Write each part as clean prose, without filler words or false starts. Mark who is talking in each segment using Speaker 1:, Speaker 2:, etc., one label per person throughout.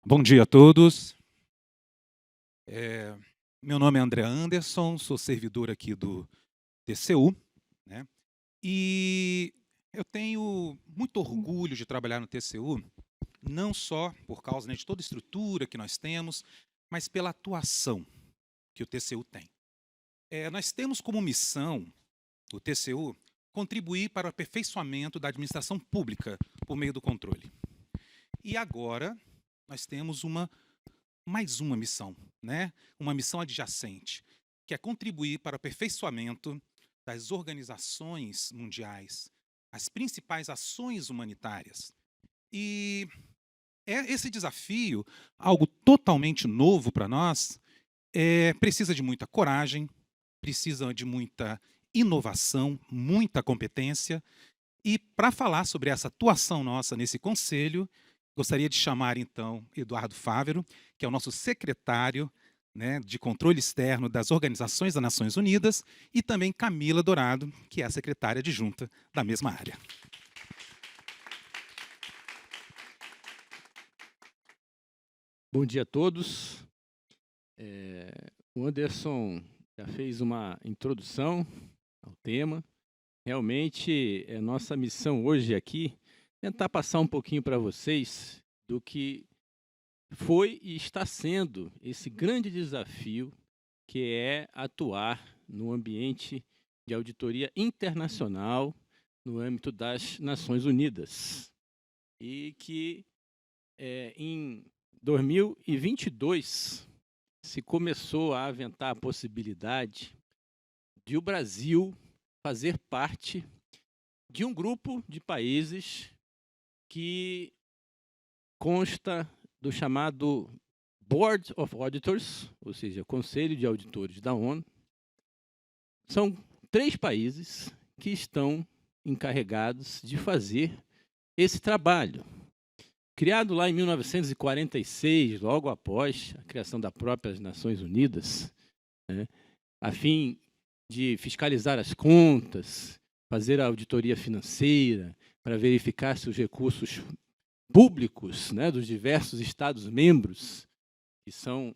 Speaker 1: Bom dia a todos. Meu nome é André Anderson, sou servidor aqui do TCU, né? E eu tenho muito orgulho de trabalhar no TCU, não só por causa, né, de toda a estrutura que nós temos, mas pela atuação que o TCU tem. Nós temos como missão, o TCU, contribuir para o aperfeiçoamento da administração pública por meio do controle. E agora nós temos mais uma missão, né? Uma missão adjacente, que é contribuir para o aperfeiçoamento das organizações mundiais, as principais ações humanitárias. E esse desafio, algo totalmente novo para nós, precisa de muita coragem, precisa de muita inovação, muita competência. E para falar sobre essa atuação nossa nesse conselho, gostaria de chamar, então, Eduardo Fávero, que é o nosso secretário, né, de controle externo das Organizações das Nações Unidas, e também Camila Dourado, que é a secretária adjunta da mesma área.
Speaker 2: Bom dia a todos. O Anderson já fez uma introdução ao tema. Realmente, nossa missão hoje aqui é tentar passar um pouquinho para vocês do que foi e está sendo esse grande desafio que é atuar no ambiente de auditoria internacional no âmbito das Nações Unidas. E que em 2022 se começou a aventar a possibilidade de o Brasil fazer parte de um grupo de países que consta do chamado Board of Auditors, ou seja, Conselho de Auditores da ONU. São 3 países que estão encarregados de fazer esse trabalho. Criado lá em 1946, logo após a criação das próprias Nações Unidas, né, a fim de fiscalizar as contas, fazer a auditoria financeira, para verificar se os recursos públicos, né, dos diversos Estados-membros que são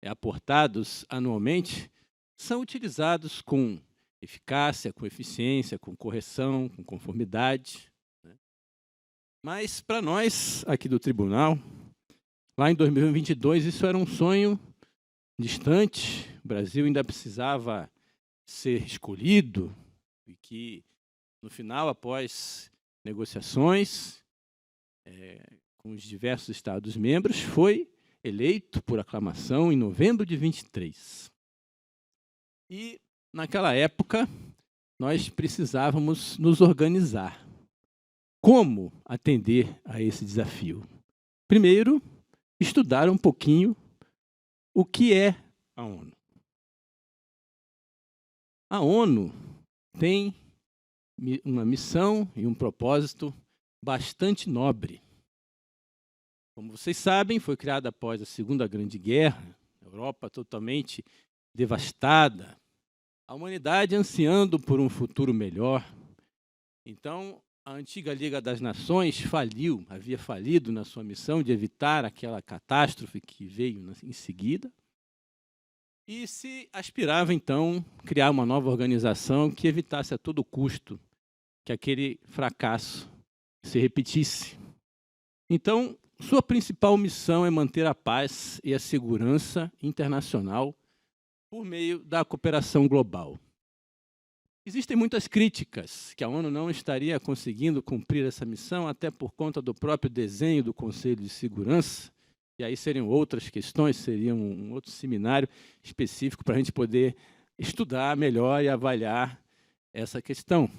Speaker 2: aportados anualmente, são utilizados com eficácia, com eficiência, com correção, com conformidade. Mas, para nós, aqui do tribunal, lá em 2022, isso era um sonho distante. O Brasil ainda precisava ser escolhido e que, no final, após negociações com os diversos Estados-membros, foi eleito por aclamação em novembro de 23. E, naquela época, nós precisávamos nos organizar. Como atender a esse desafio? Primeiro, estudar um pouquinho o que é a ONU. A ONU tem uma missão e um propósito bastante nobre. Como vocês sabem, foi criada após a Segunda Grande Guerra, a Europa totalmente devastada, a humanidade ansiando por um futuro melhor. Então, a antiga Liga das Nações havia falido na sua missão de evitar aquela catástrofe que veio em seguida, e se aspirava, então, a criar uma nova organização que evitasse a todo custo que aquele fracasso se repetisse. Então, sua principal missão é manter a paz e a segurança internacional por meio da cooperação global. Existem muitas críticas que a ONU não estaria conseguindo cumprir essa missão, até por conta do próprio desenho do Conselho de Segurança, e aí seriam outras questões, seria um outro seminário específico para a gente poder estudar melhor e avaliar essa questão.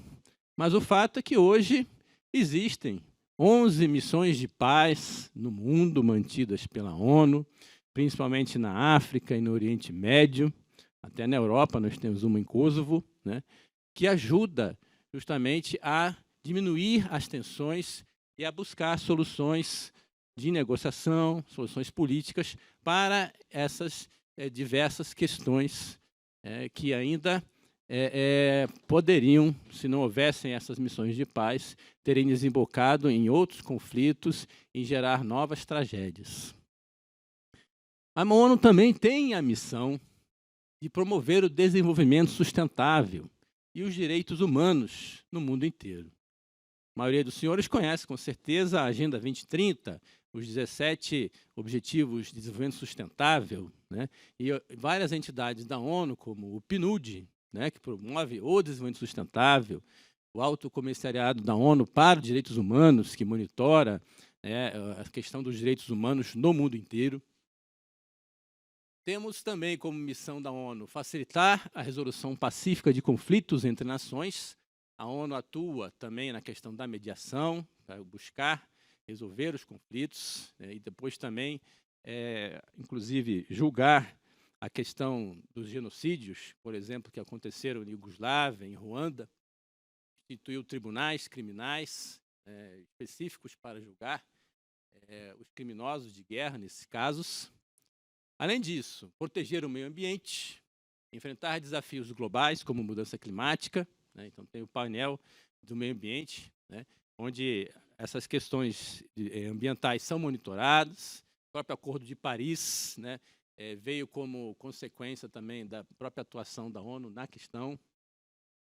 Speaker 2: Mas o fato é que hoje existem 11 missões de paz no mundo mantidas pela ONU, principalmente na África e no Oriente Médio, até na Europa nós temos uma em Kosovo, né, que ajuda justamente a diminuir as tensões e a buscar soluções de negociação, soluções políticas para essas diversas questões que ainda poderiam, se não houvessem essas missões de paz, terem desembocado em outros conflitos e gerar novas tragédias. A ONU também tem a missão de promover o desenvolvimento sustentável e os direitos humanos no mundo inteiro. A maioria dos senhores conhece, com certeza, a Agenda 2030, os 17 Objetivos de Desenvolvimento Sustentável, né? E várias entidades da ONU, como o PNUD, né, que promove o desenvolvimento sustentável, o Alto Comissariado da ONU para os Direitos Humanos, que monitora a questão dos direitos humanos no mundo inteiro. Temos também como missão da ONU facilitar a resolução pacífica de conflitos entre nações. A ONU atua também na questão da mediação, para buscar resolver os conflitos, e depois também, inclusive, julgar a questão dos genocídios, por exemplo, que aconteceram em Iugoslávia, em Ruanda, instituiu tribunais criminais específicos para julgar os criminosos de guerra nesses casos. Além disso, proteger o meio ambiente, enfrentar desafios globais como mudança climática, né? Então tem o painel do meio ambiente, né, onde essas questões ambientais são monitoradas. O próprio Acordo de Paris, né, veio como consequência também da própria atuação da ONU na questão.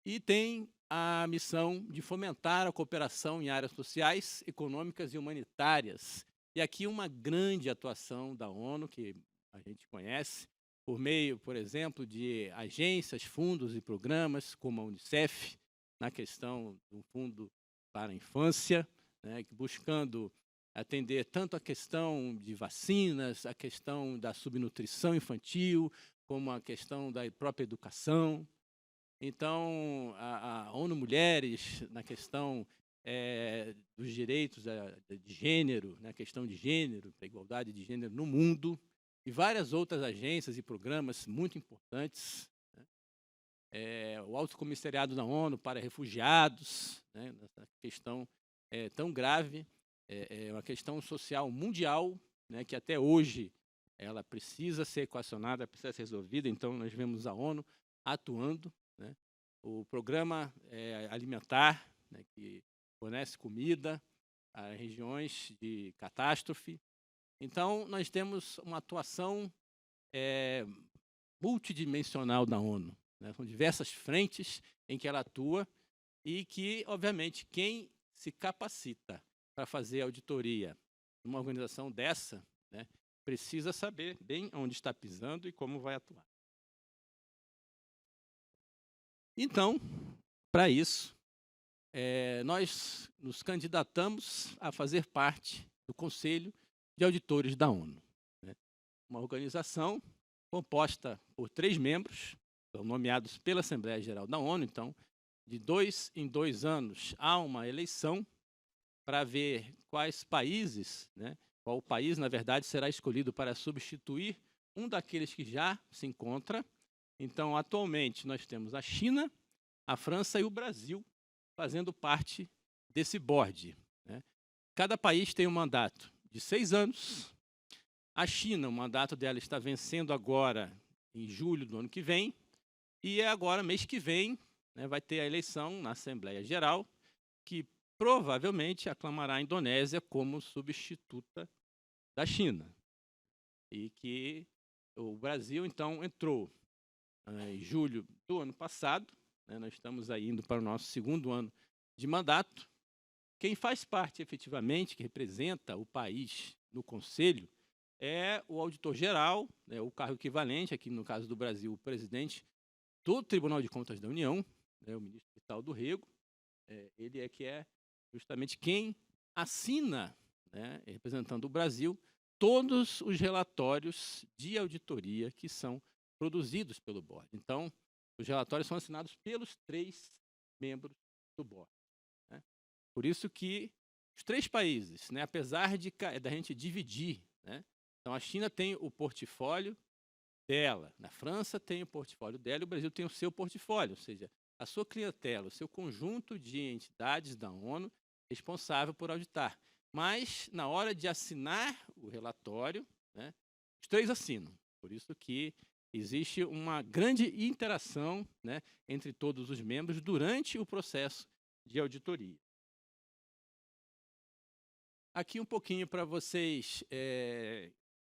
Speaker 2: E tem a missão de fomentar a cooperação em áreas sociais, econômicas e humanitárias. E aqui uma grande atuação da ONU, que a gente conhece, por meio, por exemplo, de agências, fundos e programas, como a Unicef, na questão do Fundo para a Infância, né, buscando atender tanto a questão de vacinas, a questão da subnutrição infantil, como a questão da própria educação. Então, a ONU Mulheres, na questão dos direitos de gênero, na questão de gênero, da igualdade de gênero no mundo, e várias outras agências e programas muito importantes, né? O Alto Comissariado da ONU para Refugiados, né? Essa questão tão grave, é uma questão social mundial, né, que até hoje ela precisa ser equacionada, precisa ser resolvida. Então, nós vemos a ONU atuando, né? O programa alimentar, né, que fornece comida a regiões de catástrofe. Então, nós temos uma atuação multidimensional da ONU, né? São diversas frentes em que ela atua e que, obviamente, quem se capacita para fazer auditoria numa organização dessa, né, precisa saber bem onde está pisando e como vai atuar. Então, para isso, nós nos candidatamos a fazer parte do Conselho de Auditores da ONU, né? Uma organização composta por 3 membros, são nomeados pela Assembleia Geral da ONU. Então, de 2 em 2 anos, há uma eleição para ver quais países, né, qual país, na verdade, será escolhido para substituir um daqueles que já se encontra. Então, atualmente, nós temos a China, a França e o Brasil fazendo parte desse board, né? Cada país tem um mandato de 6 anos. A China, o mandato dela está vencendo agora em julho do ano que vem, e agora, mês que vem, né, vai ter a eleição na Assembleia Geral, que provavelmente aclamará a Indonésia como substituta da China. E que o Brasil, então, entrou em julho do ano passado, né, nós estamos aí indo para o nosso 2º ano de mandato. Quem faz parte, efetivamente, que representa o país no Conselho, é o auditor-geral, né, o cargo equivalente, aqui no caso do Brasil, o presidente do Tribunal de Contas da União, né, o ministro Vital do Rego. Ele é justamente quem assina, né, representando o Brasil, todos os relatórios de auditoria que são produzidos pelo board. Então, os relatórios são assinados pelos 3 membros do board, né? Por isso que os 3 países, né, apesar da gente dividir, né, então a China tem o portfólio dela, na França tem o portfólio dela e o Brasil tem o seu portfólio, ou seja, a sua clientela, o seu conjunto de entidades da ONU responsável por auditar. Mas, na hora de assinar o relatório, né, os 3 assinam. Por isso que existe uma grande interação, né, entre todos os membros durante o processo de auditoria. Aqui um pouquinho para vocês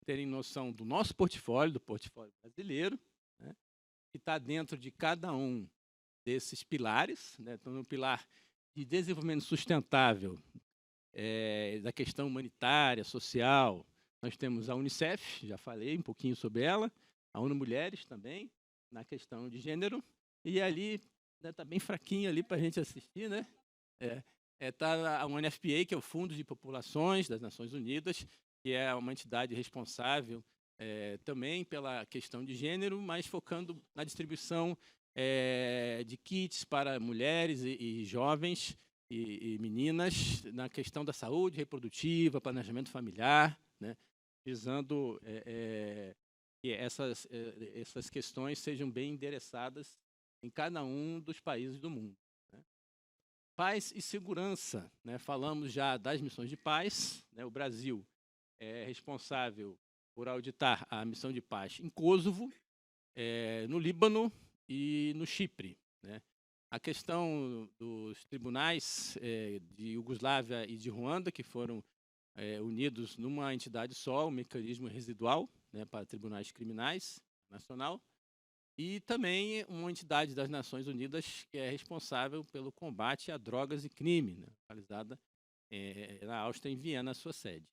Speaker 2: terem noção do nosso portfólio, do portfólio brasileiro, né, que está dentro de cada um desses pilares, né? Então, no pilar de desenvolvimento sustentável, da questão humanitária, social, nós temos a Unicef, já falei um pouquinho sobre ela, a ONU Mulheres também, na questão de gênero, e ali está bem fraquinho ali para a gente assistir, né? Tá a UNFPA, que é o Fundo de Populações das Nações Unidas, que é uma entidade responsável também pela questão de gênero, mas focando na distribuição de kits para mulheres e jovens e meninas na questão da saúde reprodutiva, planejamento familiar, né, visando que essas questões sejam bem endereçadas em cada um dos países do mundo. Né. Paz e segurança, né, falamos já das missões de paz, né, o Brasil é responsável por auditar a missão de paz em Kosovo, no Líbano e no Chipre. Né. A questão dos tribunais de Iugoslávia e de Ruanda, que foram unidos numa entidade só, o mecanismo residual, né, para tribunais criminais nacional, e também uma entidade das Nações Unidas que é responsável pelo combate a drogas e crime, né, localizada na Áustria, em Viena, a sua sede.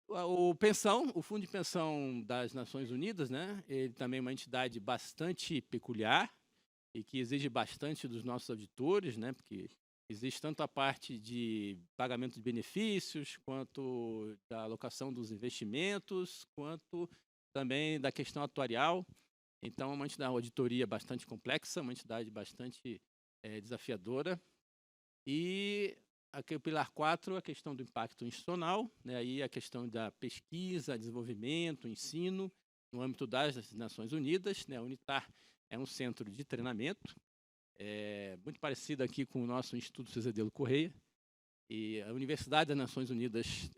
Speaker 2: O Fundo de Pensão das Nações Unidas, né, ele também é uma entidade bastante peculiar e que exige bastante dos nossos auditores, né, porque existe tanto a parte de pagamento de benefícios, quanto da alocação dos investimentos, quanto também da questão atuarial. Então, é uma auditoria bastante complexa, uma entidade bastante desafiadora. E aqui o pilar 4, a questão do impacto institucional, né, aí a questão da pesquisa, desenvolvimento, ensino, no âmbito das Nações Unidas. Né, a UNITAR é um centro de treinamento, muito parecido aqui com o nosso Instituto Cezedelo Correia. E a Universidade das Nações Unidas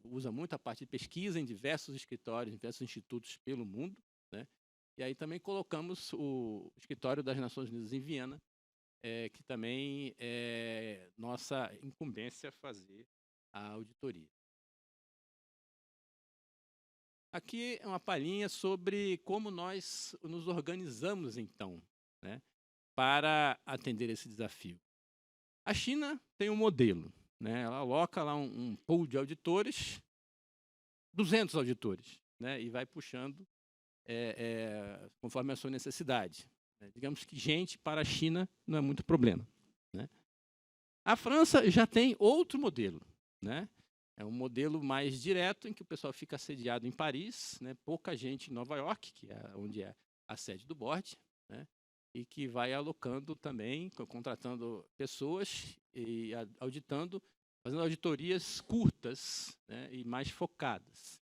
Speaker 2: usa muito a parte de pesquisa em diversos escritórios, em diversos institutos pelo mundo. Né? E aí também colocamos o escritório das Nações Unidas em Viena, que também é nossa incumbência fazer a auditoria. Aqui é uma palhinha sobre como nós nos organizamos, então, né, para atender esse desafio. A China tem um modelo, né, ela aloca lá um pool de auditores, 200 auditores, né, e vai puxando conforme a sua necessidade. Digamos que gente para a China não é muito problema. Né? A França já tem outro modelo. Né? É um modelo mais direto, em que o pessoal fica sediado em Paris, né? Pouca gente em Nova York, que é onde é a sede do board, né? E que vai alocando também, contratando pessoas e auditando, fazendo auditorias curtas, né? E mais focadas.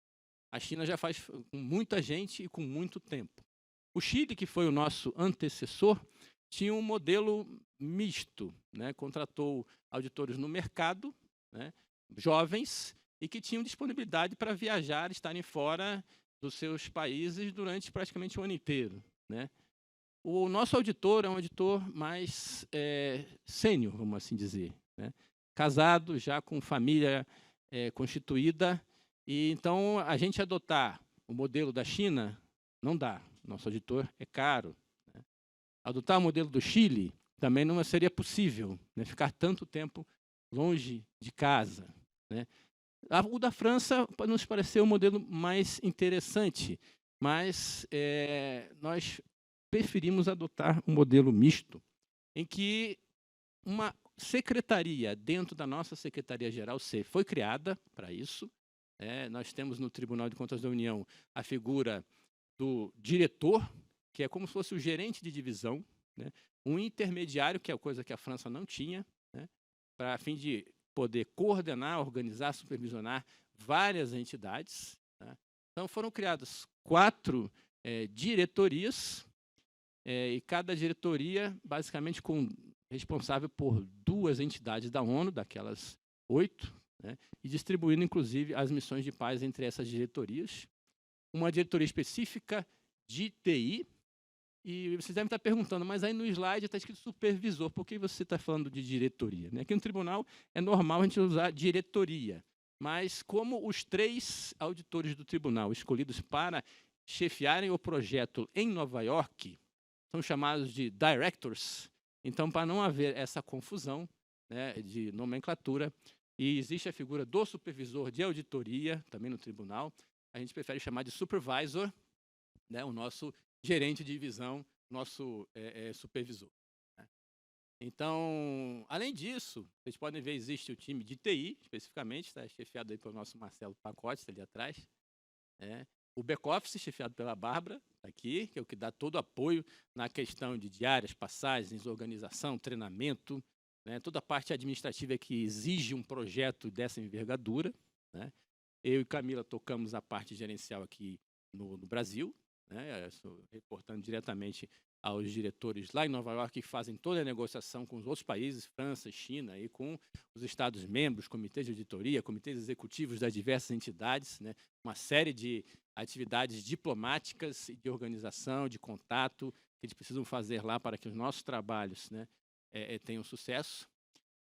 Speaker 2: A China já faz com muita gente e com muito tempo. O Chile, que foi o nosso antecessor, tinha um modelo misto, né? Contratou auditores no mercado, né? Jovens, e que tinham disponibilidade para viajar, estarem fora dos seus países durante praticamente o ano inteiro. Né? O nosso auditor é um auditor mais sênior, vamos assim dizer. Né? Casado, já com família constituída. E então, a gente adotar o modelo da China, não dá. Nosso auditor é caro. Né? Adotar o modelo do Chile também não seria possível, né? Ficar tanto tempo longe de casa. Né? O da França nos pareceu um modelo mais interessante, mas nós preferimos adotar um modelo misto, em que uma secretaria dentro da nossa Secretaria-Geral foi criada para isso. Nós temos no Tribunal de Contas da União a figura do diretor, que é como se fosse o gerente de divisão, né? Um intermediário, que é a coisa que a França não tinha, né? Para a fim de poder coordenar, organizar, supervisionar várias entidades. Tá? Então, foram criadas 4 diretorias, e cada diretoria, basicamente, responsável por 2 entidades da ONU, daquelas 8, né? E distribuindo, inclusive, as missões de paz entre essas diretorias. Uma diretoria específica de TI, e vocês devem estar perguntando, mas aí no slide está escrito supervisor, por que você está falando de diretoria? Aqui no tribunal é normal a gente usar diretoria, mas como os 3 auditores do tribunal escolhidos para chefiarem o projeto em Nova York são chamados de directors, então, para não haver essa confusão, né, de nomenclatura, e existe a figura do supervisor de auditoria, também no tribunal, a gente prefere chamar de supervisor, né, o nosso gerente de divisão, nosso supervisor. Né? Então, além disso, vocês podem ver, existe o time de TI, especificamente, está chefiado aí pelo nosso Marcelo Pacotes, ali atrás. Né? O back-office, chefiado pela Bárbara, tá aqui, que é o que dá todo o apoio na questão de diárias, passagens, organização, treinamento, né? Toda a parte administrativa que exige um projeto dessa envergadura. Né? Eu e Camila tocamos a parte gerencial aqui no Brasil, né? Reportando diretamente aos diretores lá em Nova York, que fazem toda a negociação com os outros países, França, China, e com os Estados-membros, comitês de auditoria, comitês executivos das diversas entidades, né? Uma série de atividades diplomáticas e de organização, de contato, que eles precisam fazer lá para que os nossos trabalhos, né, tenham sucesso.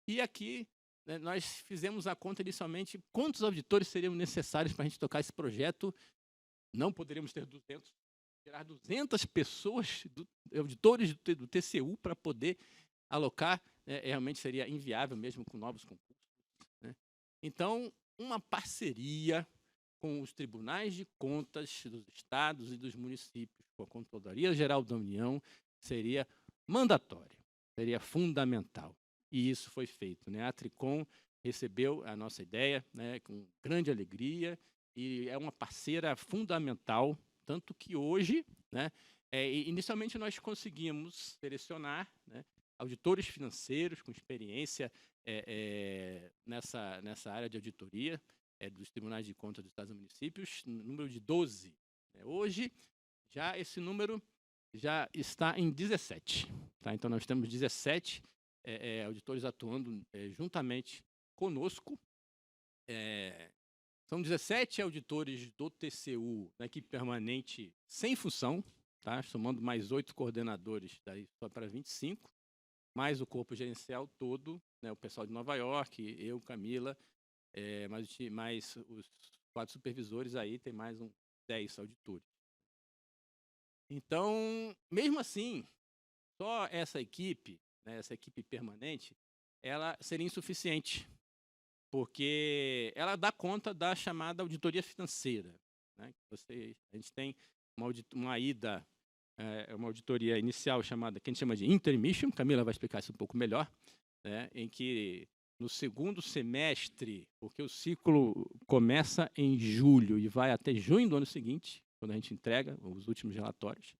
Speaker 2: E aqui, né, nós fizemos a conta inicialmente quantos auditores seriam necessários para a gente tocar esse projeto. Não poderíamos ter 200, tirar 200 pessoas, auditores do TCU, para poder alocar, realmente seria inviável mesmo com novos concursos. Né? Então, uma parceria com os tribunais de contas dos estados e dos municípios, com a Controladoria Geral da União, seria mandatória, seria fundamental. E isso foi feito. Né? A Tricom recebeu a nossa ideia, né, com grande alegria, e é uma parceira fundamental, tanto que hoje, né, inicialmente nós conseguimos selecionar, né, auditores financeiros com experiência nessa área de auditoria, dos tribunais de contas dos estados e municípios, no número de 12. Hoje, já esse número já está em 17. Tá? Então, nós temos 17 auditores atuando juntamente conosco. São 17 auditores do TCU na equipe permanente sem função, tá? Somando mais 8 coordenadores, daí só para 25, mais o corpo gerencial todo, né? O pessoal de Nova York, eu, Camila, mais os 4 supervisores, aí tem mais 10 auditores. Então, mesmo assim, só essa equipe, né, essa equipe permanente, ela seria insuficiente, porque ela dá conta da chamada auditoria financeira. Né? A gente tem uma auditoria inicial chamada, que a gente chama de intermission, Camila vai explicar isso um pouco melhor, né, em que no segundo semestre, porque o ciclo começa em julho e vai até junho do ano seguinte, quando a gente entrega os últimos relatórios,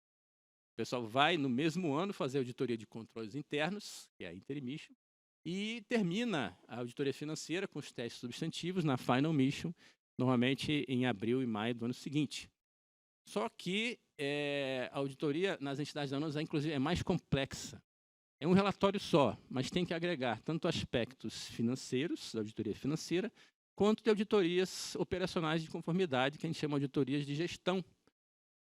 Speaker 2: o pessoal vai, no mesmo ano, fazer a auditoria de controles internos, que é a intermission, e termina a auditoria financeira com os testes substantivos na final mission, normalmente em abril e maio do ano seguinte. Só que a auditoria nas entidades da ONU, inclusive, é mais complexa. É um relatório só, mas tem que agregar tanto aspectos financeiros, da auditoria financeira, quanto de auditorias operacionais de conformidade, que a gente chama de auditorias de gestão.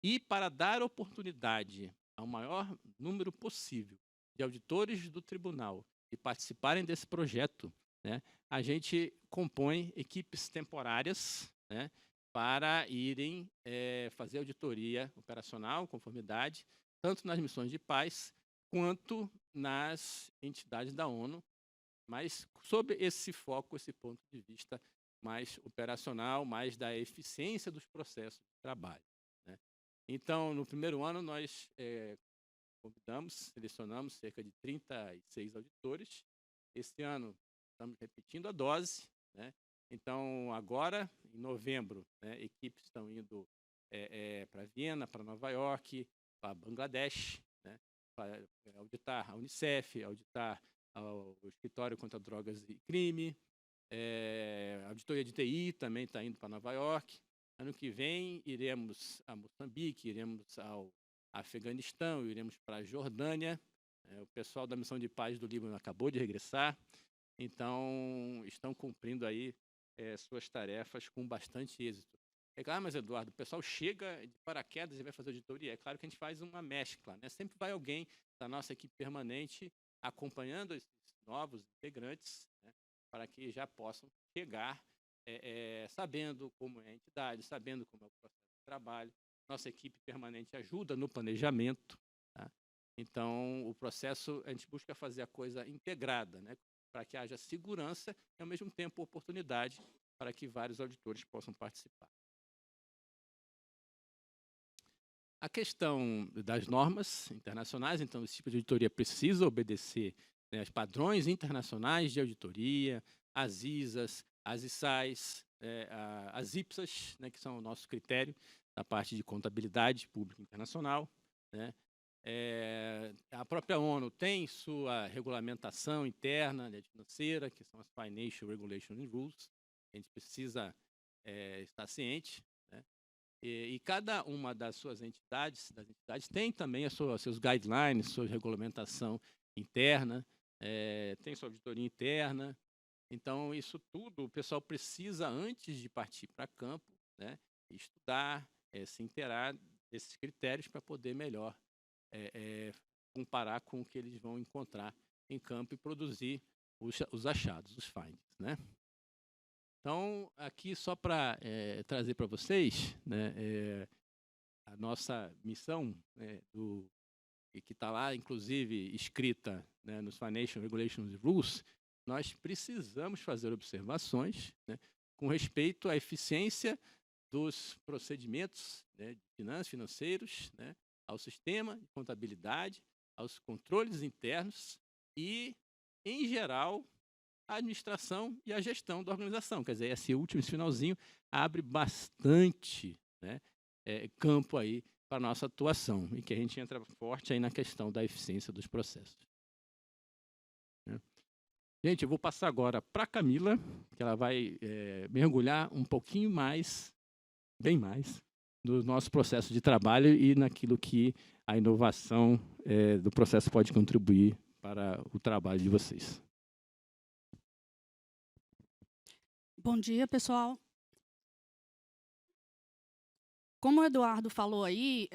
Speaker 2: E para dar oportunidade ao maior número possível de auditores do tribunal de participarem desse projeto, né, a gente compõe equipes temporárias, né, para irem fazer auditoria operacional, conformidade, tanto nas missões de paz, quanto nas entidades da ONU, mas sob esse foco, esse ponto de vista mais operacional, mais da eficiência dos processos de trabalho. Né? Então, no primeiro ano, nós selecionamos cerca de 36 auditores. Este ano, estamos repetindo a dose. Né? Então, agora, em novembro, né, equipes estão indo para Viena, para Nova York, para Bangladesh, né, para auditar a Unicef, auditar o Escritório contra Drogas e Crime, a auditoria de TI também está indo para Nova York. Ano que vem, iremos a Moçambique, iremos ao Afeganistão, iremos para a Jordânia. O pessoal da Missão de Paz do Líbano acabou de regressar, então estão cumprindo aí suas tarefas com bastante êxito. Mas Eduardo, o pessoal chega de paraquedas e vai fazer auditoria. É claro que a gente faz uma mescla, né? Sempre vai alguém da nossa equipe permanente acompanhando esses novos integrantes, né, para que já possam chegar sabendo como é a entidade, sabendo como é o processo de trabalho. Nossa equipe permanente ajuda no planejamento. Tá? Então, o processo, a gente busca fazer a coisa integrada, né? Para que haja segurança e, ao mesmo tempo, oportunidade para que vários auditores possam participar. A questão das normas internacionais, então, esse tipo de auditoria precisa obedecer, né, aos padrões internacionais de auditoria, as ISAs, as ISAIs, as IPSAs, né, que são o nosso critério da parte de contabilidade pública internacional. Né? A própria ONU tem sua regulamentação interna, né, financeira, que são as Financial Regulation Rules. A gente precisa estar ciente. Né? E cada uma das suas entidades, tem também seus guidelines, sua regulamentação interna, tem sua auditoria interna. Então, isso tudo o pessoal precisa, antes de partir para campo, né, estudar, se inteirar desses critérios para poder melhor comparar com o que eles vão encontrar em campo e produzir os achados, os findings. Né? Então, aqui só para trazer para vocês, né, a nossa missão, né, que está lá, inclusive, escrita, né, nos Financial Regulations Rules. Nós precisamos fazer observações, né, com respeito à eficiência dos procedimentos, né, de finanças, financeiros, né, ao sistema de contabilidade, aos controles internos e, em geral, a administração e a gestão da organização. Quer dizer, esse finalzinho abre bastante, né, campo aí para a nossa atuação, e que a gente entra forte aí na questão da eficiência dos processos. Né? Gente, eu vou passar agora para a Camila, que ela vai mergulhar um pouquinho mais, bem mais, no nosso processo de trabalho e naquilo que a inovação do processo pode contribuir para o trabalho de vocês.
Speaker 3: Bom dia, pessoal. Como o Eduardo falou aí,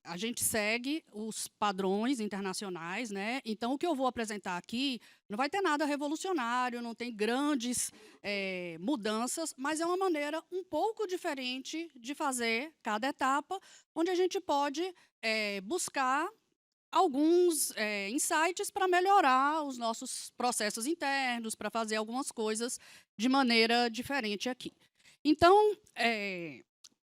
Speaker 3: a gente segue os padrões internacionais, né? Então, o que eu vou apresentar aqui não vai ter nada revolucionário, não tem grandes mudanças, mas é uma maneira um pouco diferente de fazer cada etapa, onde a gente pode buscar alguns insights para melhorar os nossos processos internos, para fazer algumas coisas de maneira diferente aqui. Então,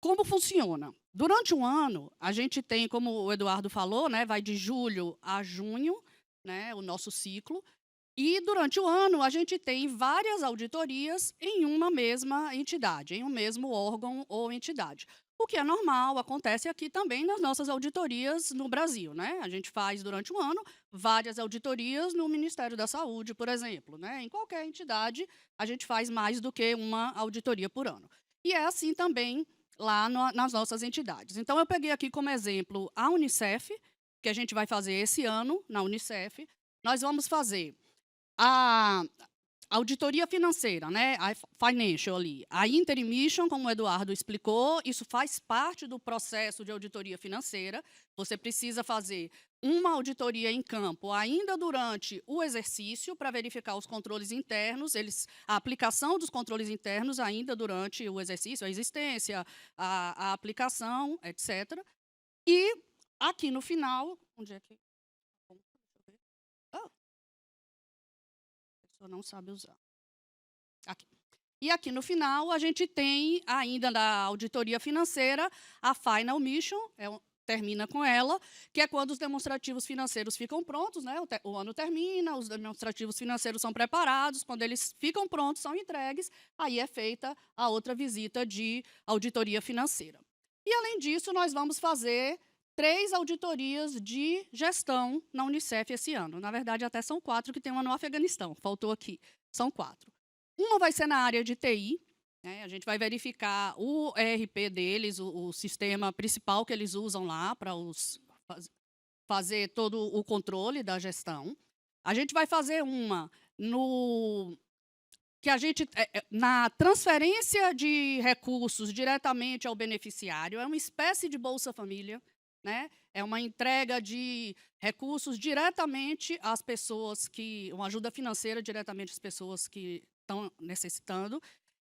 Speaker 3: como funciona? Durante um ano, a gente tem, como o Eduardo falou, né, vai de julho a junho, né, o nosso ciclo, e durante o ano a gente tem várias auditorias em uma mesma entidade, em um mesmo órgão ou entidade. O que é normal, acontece aqui também nas nossas auditorias no Brasil. Né? A gente faz, durante um ano, várias auditorias no Ministério da Saúde, por exemplo. Né? Em qualquer entidade, a gente faz mais do que uma auditoria por ano. E é assim também lá nas nossas entidades. Então, eu peguei aqui como exemplo a Unicef, que a gente vai fazer esse ano na Unicef. Nós vamos fazer a auditoria financeira, né? A financial ali. A interim mission, como o Eduardo explicou, isso faz parte do processo de auditoria financeira. Você precisa fazer uma auditoria em campo ainda durante o exercício para verificar os controles internos, a aplicação dos controles internos ainda durante o exercício, a existência, a aplicação, etc. E aqui no final, onde é que... A pessoa não sabe usar. Aqui. E aqui no final, a gente tem ainda na auditoria financeira a final mission, termina com ela, que é quando os demonstrativos financeiros ficam prontos, né? O ano termina, os demonstrativos financeiros são preparados, quando eles ficam prontos, são entregues, aí é feita a outra visita de auditoria financeira. E, além disso, nós vamos fazer 3 auditorias de gestão na Unicef esse ano. Na verdade, até são 4, que tem uma no Afeganistão, faltou aqui, são 4. Uma vai ser na área de TI, né? A gente vai verificar o ERP deles, o sistema principal que eles usam lá para fazer todo o controle da gestão. A gente vai fazer uma na transferência de recursos diretamente ao beneficiário, é uma espécie de Bolsa Família, né? É uma entrega de recursos diretamente às pessoas uma ajuda financeira diretamente às pessoas que estão necessitando.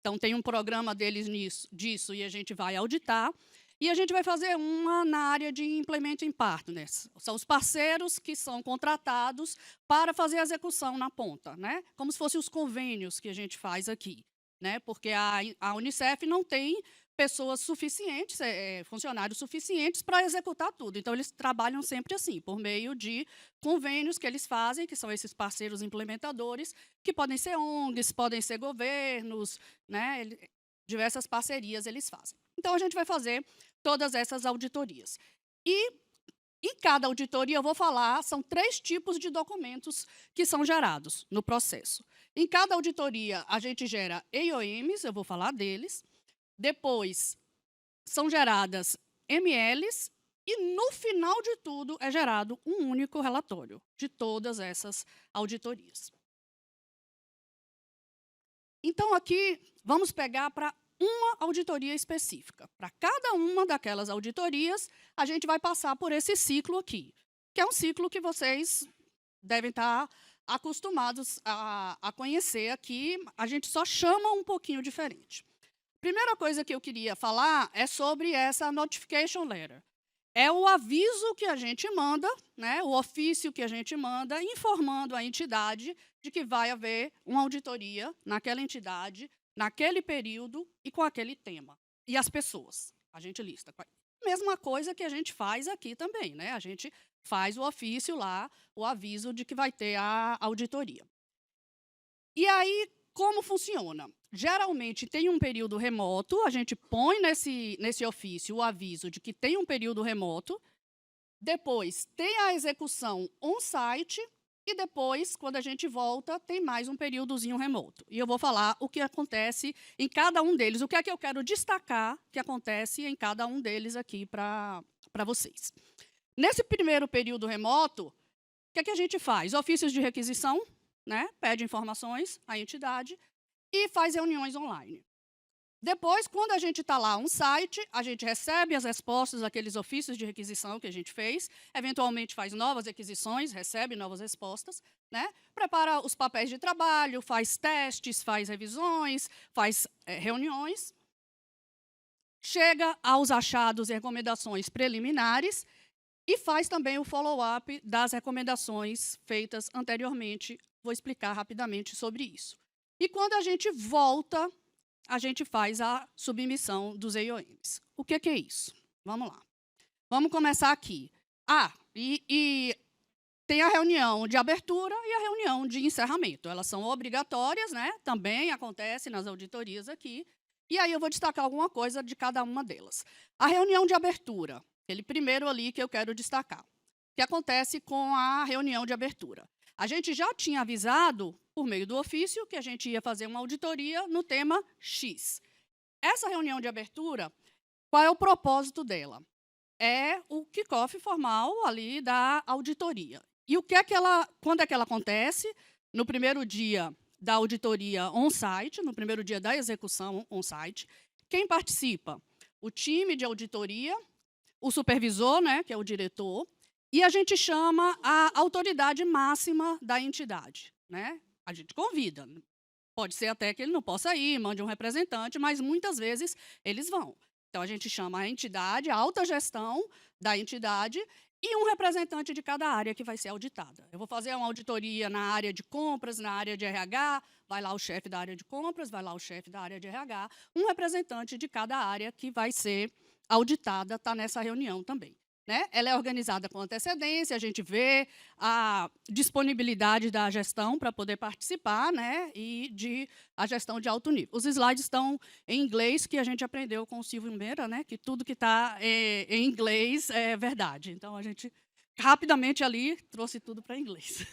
Speaker 3: Então, tem um programa deles disso e a gente vai auditar. E a gente vai fazer uma na área de Implementing Partners. São os parceiros que são contratados para fazer a execução na ponta, né? Como se fossem os convênios que a gente faz aqui, né? Porque a Unicef não tem pessoas suficientes, funcionários suficientes para executar tudo. Então, eles trabalham sempre assim, por meio de convênios que eles fazem, que são esses parceiros implementadores, que podem ser ONGs, podem ser governos, né? Diversas parcerias eles fazem. Então, a gente vai fazer todas essas auditorias. E em cada auditoria, eu vou falar, são 3 tipos de documentos que são gerados no processo. Em cada auditoria, a gente gera EOMs, eu vou falar deles. Depois, são geradas MLs e, no final de tudo, é gerado um único relatório de todas essas auditorias. Então, aqui, vamos pegar para uma auditoria específica. Para cada uma daquelas auditorias, a gente vai passar por esse ciclo aqui, que é um ciclo que vocês devem estar acostumados a conhecer aqui. A gente só chama um pouquinho diferente. Primeira coisa que eu queria falar é sobre essa Notification Letter. É o aviso que a gente manda, né, o ofício que a gente manda, informando a entidade de que vai haver uma auditoria naquela entidade, naquele período e com aquele tema. E as pessoas, a gente lista. Mesma coisa que a gente faz aqui também, né? A gente faz o ofício lá, o aviso de que vai ter a auditoria. E aí, como funciona? Geralmente, tem um período remoto, a gente põe nesse ofício o aviso de que tem um período remoto, depois tem a execução on-site, e depois, quando a gente volta, tem mais um períodozinho remoto. E eu vou falar o que acontece em cada um deles, o que é que eu quero destacar que acontece em cada um deles aqui para vocês. Nesse primeiro período remoto, o que é que a gente faz? Ofícios de requisição, né? Pede informações à entidade e faz reuniões online. Depois, quando a gente está lá on site, a gente recebe as respostas daqueles ofícios de requisição que a gente fez, eventualmente faz novas requisições, recebe novas respostas, né? Prepara os papéis de trabalho, faz testes, faz revisões, faz reuniões, chega aos achados e recomendações preliminares e faz também o follow-up das recomendações feitas anteriormente. Vou explicar rapidamente sobre isso. E quando a gente volta, a gente faz a submissão dos EOMs. O que é isso? Vamos lá. Vamos começar aqui. E tem a reunião de abertura e a reunião de encerramento. Elas são obrigatórias, né? Também acontece nas auditorias aqui. E aí eu vou destacar alguma coisa de cada uma delas. A reunião de abertura, aquele primeiro ali que eu quero destacar, que acontece com a reunião de abertura. A gente já tinha avisado, por meio do ofício, que a gente ia fazer uma auditoria no tema X. Essa reunião de abertura, qual é o propósito dela? É o kickoff formal ali da auditoria. E quando é que ela acontece? No primeiro dia da auditoria on-site, no primeiro dia da execução on-site. Quem participa? O time de auditoria, o supervisor, né, que é o diretor, e a gente chama a autoridade máxima da entidade, né? A gente convida. Pode ser até que ele não possa ir, mande um representante, mas muitas vezes eles vão. Então, a gente chama a entidade, a alta gestão da entidade e um representante de cada área que vai ser auditada. Eu vou fazer uma auditoria na área de compras, na área de RH, vai lá o chefe da área de compras, vai lá o chefe da área de RH, um representante de cada área que vai ser auditada está nessa reunião também. Né? Ela é organizada com antecedência, a gente vê a disponibilidade da gestão para poder participar, né? E a gestão de alto nível. Os slides estão em inglês, que a gente aprendeu com o Silvio Meira, né? Que tudo que está em inglês é verdade. Então, a gente, rapidamente ali, trouxe tudo para inglês.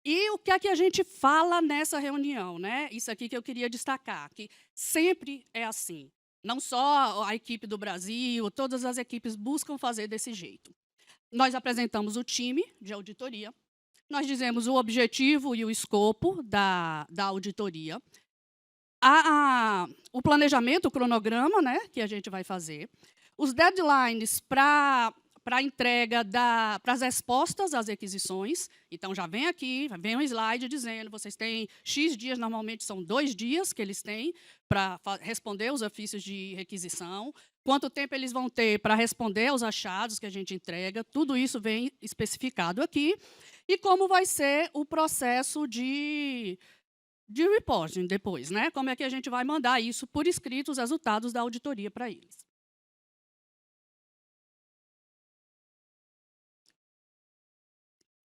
Speaker 3: E o que é que a gente fala nessa reunião? Né? Isso aqui que eu queria destacar, que sempre é assim. Não só a equipe do Brasil, todas as equipes buscam fazer desse jeito. Nós apresentamos o time de auditoria, nós dizemos o objetivo e o escopo da auditoria, o planejamento, o cronograma, né, que a gente vai fazer, os deadlines para para a entrega para as respostas às requisições. Então, já vem aqui, vem um slide dizendo, vocês têm X dias, normalmente são 2 dias que eles têm para responder os ofícios de requisição, quanto tempo eles vão ter para responder aos achados que a gente entrega, tudo isso vem especificado aqui, e como vai ser o processo de reporting depois, né? Como é que a gente vai mandar isso por escrito, os resultados da auditoria para eles.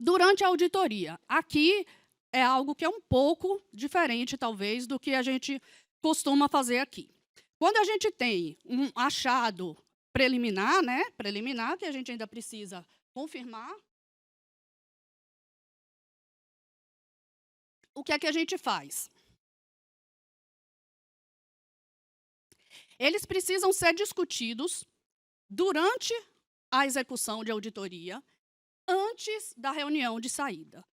Speaker 3: Durante a auditoria, aqui é algo que é um pouco diferente, talvez, do que a gente costuma fazer aqui. Quando a gente tem um achado preliminar, né, que a gente ainda precisa confirmar, o que é que a gente faz? Eles precisam ser discutidos durante a execução de auditoria, antes da reunião de saída.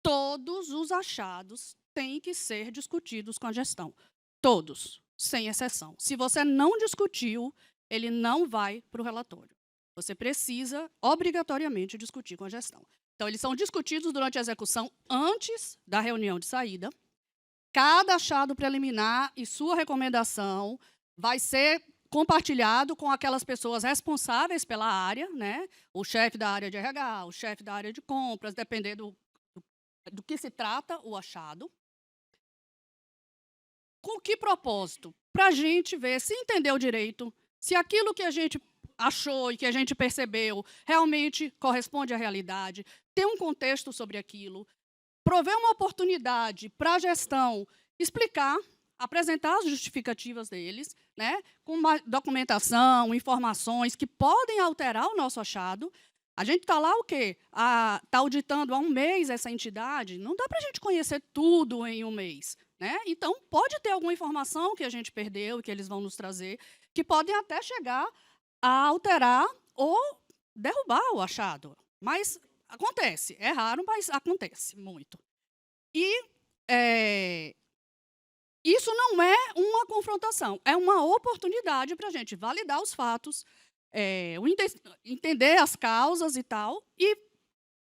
Speaker 3: Todos os achados têm que ser discutidos com a gestão. Todos, sem exceção. Se você não discutiu, ele não vai para o relatório. Você precisa, obrigatoriamente, discutir com a gestão. Então, eles são discutidos durante a execução antes da reunião de saída. Cada achado preliminar e sua recomendação vai ser compartilhado com aquelas pessoas responsáveis pela área, né? O chefe da área de RH, o chefe da área de compras, dependendo do que se trata o achado. Com que propósito? Para a gente ver se entendeu direito, se aquilo que a gente achou e que a gente percebeu realmente corresponde à realidade, ter um contexto sobre aquilo, prover uma oportunidade para a gestão explicar, apresentar as justificativas deles, né, com uma documentação, informações que podem alterar o nosso achado. A gente está lá o quê? Está auditando há 1 mês essa entidade, não dá para a gente conhecer tudo em 1 mês. Né? Então, pode ter alguma informação que a gente perdeu e que eles vão nos trazer, que podem até chegar a alterar ou derrubar o achado. Mas acontece, é raro, mas acontece muito. E isso não é uma confrontação, é uma oportunidade para a gente validar os fatos, entender as causas e tal, e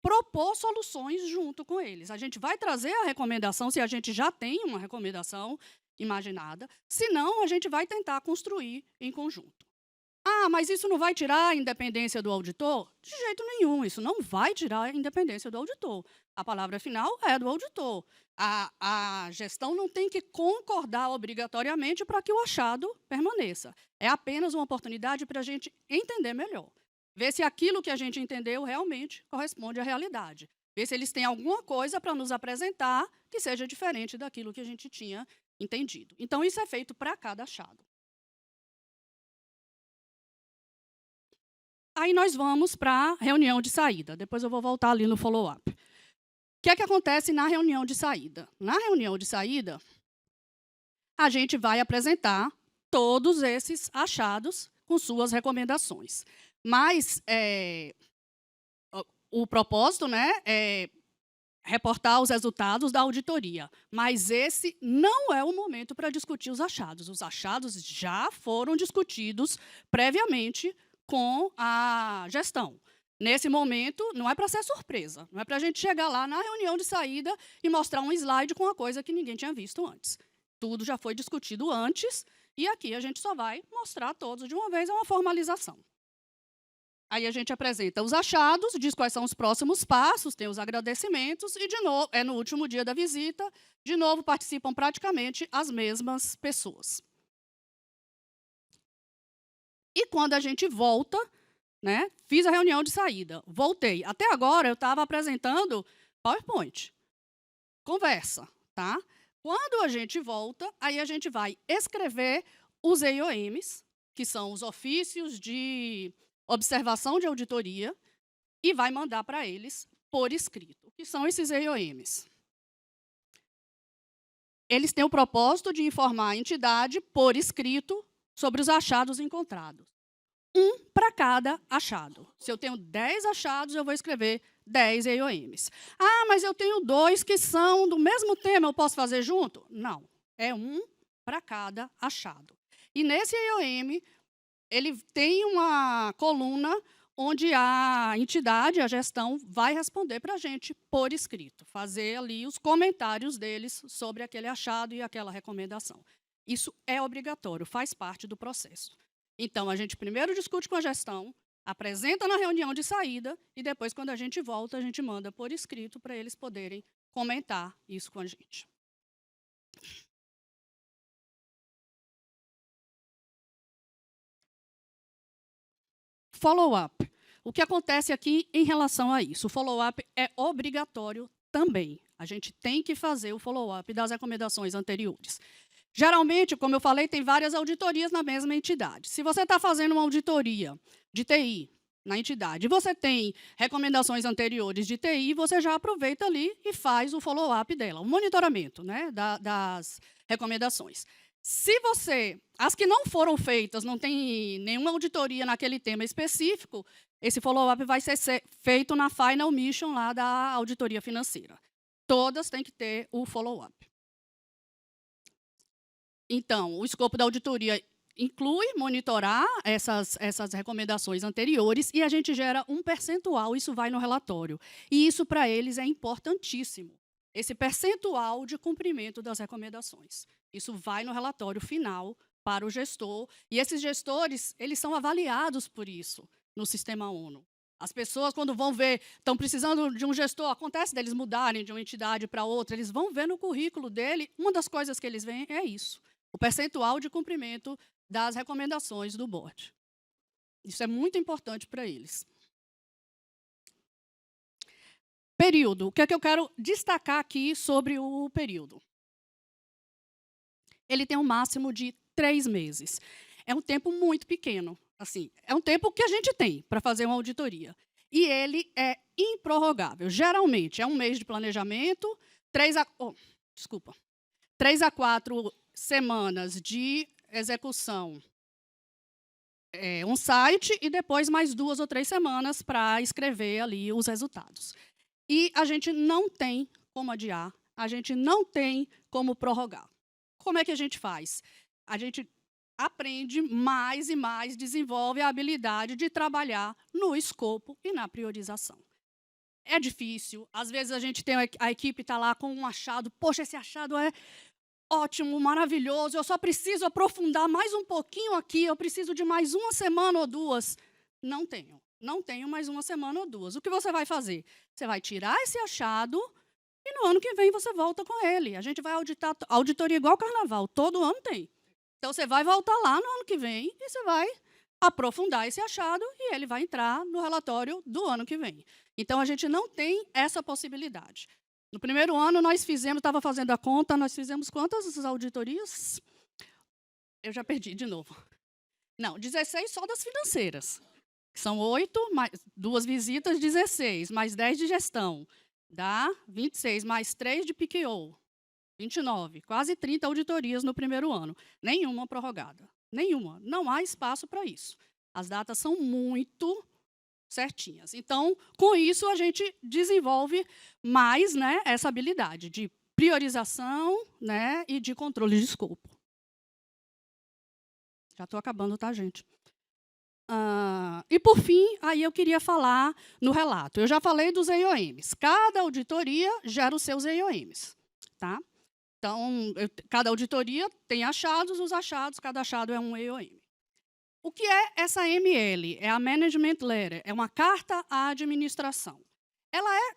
Speaker 3: propor soluções junto com eles. A gente vai trazer a recomendação, se a gente já tem uma recomendação imaginada, se não, a gente vai tentar construir em conjunto. Ah, mas isso não vai tirar a independência do auditor? De jeito nenhum, isso não vai tirar a independência do auditor. A palavra final é do auditor. A gestão não tem que concordar obrigatoriamente para que o achado permaneça. É apenas uma oportunidade para a gente entender melhor. Ver se aquilo que a gente entendeu realmente corresponde à realidade. Ver se eles têm alguma coisa para nos apresentar que seja diferente daquilo que a gente tinha entendido. Então, isso é feito para cada achado. Aí nós vamos para a reunião de saída. Depois eu vou voltar ali no follow-up. O que é que acontece na reunião de saída? Na reunião de saída, a gente vai apresentar todos esses achados com suas recomendações. Mas o propósito, né, é reportar os resultados da auditoria. Mas esse não é o momento para discutir os achados. Os achados já foram discutidos previamente com a gestão. Nesse momento, não é para ser surpresa. Não é para a gente chegar lá na reunião de saída e mostrar um slide com uma coisa que ninguém tinha visto antes. Tudo já foi discutido antes e aqui a gente só vai mostrar todos de uma vez, é uma formalização. Aí a gente apresenta os achados, diz quais são os próximos passos, tem os agradecimentos e, de novo, no último dia da visita, de novo participam praticamente as mesmas pessoas. E quando a gente volta, né, fiz a reunião de saída, voltei. Até agora eu estava apresentando PowerPoint. Conversa, tá? Quando a gente volta, aí a gente vai escrever os EIOMs, que são os ofícios de observação de auditoria, e vai mandar para eles por escrito. O que são esses EIOMs? Eles têm o propósito de informar a entidade por escrito sobre os achados encontrados. Um para cada achado. Se eu tenho 10 achados, eu vou escrever 10 EIOMs. Ah, mas eu tenho 2 que são do mesmo tema, eu posso fazer junto? Não, é um para cada achado. E nesse EIOM, ele tem uma coluna onde a entidade, a gestão, vai responder para a gente por escrito, fazer ali os comentários deles sobre aquele achado e aquela recomendação. Isso é obrigatório, faz parte do processo. Então, a gente primeiro discute com a gestão, apresenta na reunião de saída e depois, quando a gente volta, a gente manda por escrito para eles poderem comentar isso com a gente. Follow-up. O que acontece aqui em relação a isso? O follow-up é obrigatório também. A gente tem que fazer o follow-up das recomendações anteriores. Geralmente, como eu falei, tem várias auditorias na mesma entidade. Se você está fazendo uma auditoria de TI na entidade e você tem recomendações anteriores de TI, você já aproveita ali e faz o follow-up dela, o monitoramento, né, das recomendações. Se as que não foram feitas, não tem nenhuma auditoria naquele tema específico, esse follow-up vai ser feito na final mission lá da auditoria financeira. Todas têm que ter o follow-up. Então, o escopo da auditoria inclui monitorar essas recomendações anteriores e a gente gera um percentual, isso vai no relatório. E isso, para eles, é importantíssimo, esse percentual de cumprimento das recomendações. Isso vai no relatório final para o gestor. E esses gestores, eles são avaliados por isso no sistema ONU. As pessoas, quando vão ver, estão precisando de um gestor, acontece deles mudarem de uma entidade para outra, eles vão ver no currículo dele, uma das coisas que eles veem é isso, o percentual de cumprimento das recomendações do board. Isso é muito importante para eles. Período. O que é que eu quero destacar aqui sobre o período? Ele tem um máximo de 3 meses. É um tempo muito pequeno. Assim, é um tempo que a gente tem para fazer uma auditoria. E ele é improrrogável. Geralmente, é um mês de planejamento, 3 a 4 semanas de execução on-site e depois mais 2 ou 3 semanas para escrever ali os resultados. E a gente não tem como adiar, a gente não tem como prorrogar. Como é que a gente faz? A gente aprende mais e mais, desenvolve a habilidade de trabalhar no escopo e na priorização. É difícil, às vezes a gente tem a equipe está lá com um achado, poxa, esse achado é ótimo, maravilhoso, eu só preciso aprofundar mais um pouquinho aqui, eu preciso de mais 1 semana ou 2. Não tenho mais 1 semana ou 2. O que você vai fazer? Você vai tirar esse achado e no ano que vem você volta com ele. A gente vai auditar, auditoria igual carnaval, todo ano tem. Então, você vai voltar lá no ano que vem e você vai aprofundar esse achado e ele vai entrar no relatório do ano que vem. Então, a gente não tem essa possibilidade. No primeiro ano, nós fizemos, estava fazendo a conta, nós fizemos quantas auditorias? Eu já perdi de novo. Não, 16 só das financeiras. São 8, mais 2 visitas, 16, mais 10 de gestão. Dá 26, mais 3 de PKO. 29, quase 30 auditorias no primeiro ano. Nenhuma prorrogada. Nenhuma. Não há espaço para isso. As datas são muito certinhas. Então, com isso, a gente desenvolve mais, né, essa habilidade de priorização, né, e de controle de escopo. Já estou acabando, tá, gente? E, por fim, aí eu queria falar no relato. Eu já falei dos EIOMs. Cada auditoria gera os seus EIOMs. Tá? Então, cada auditoria tem achados, os achados, cada achado é um EIOM. O que é essa ML? É a Management Letter, é uma carta à administração. Ela é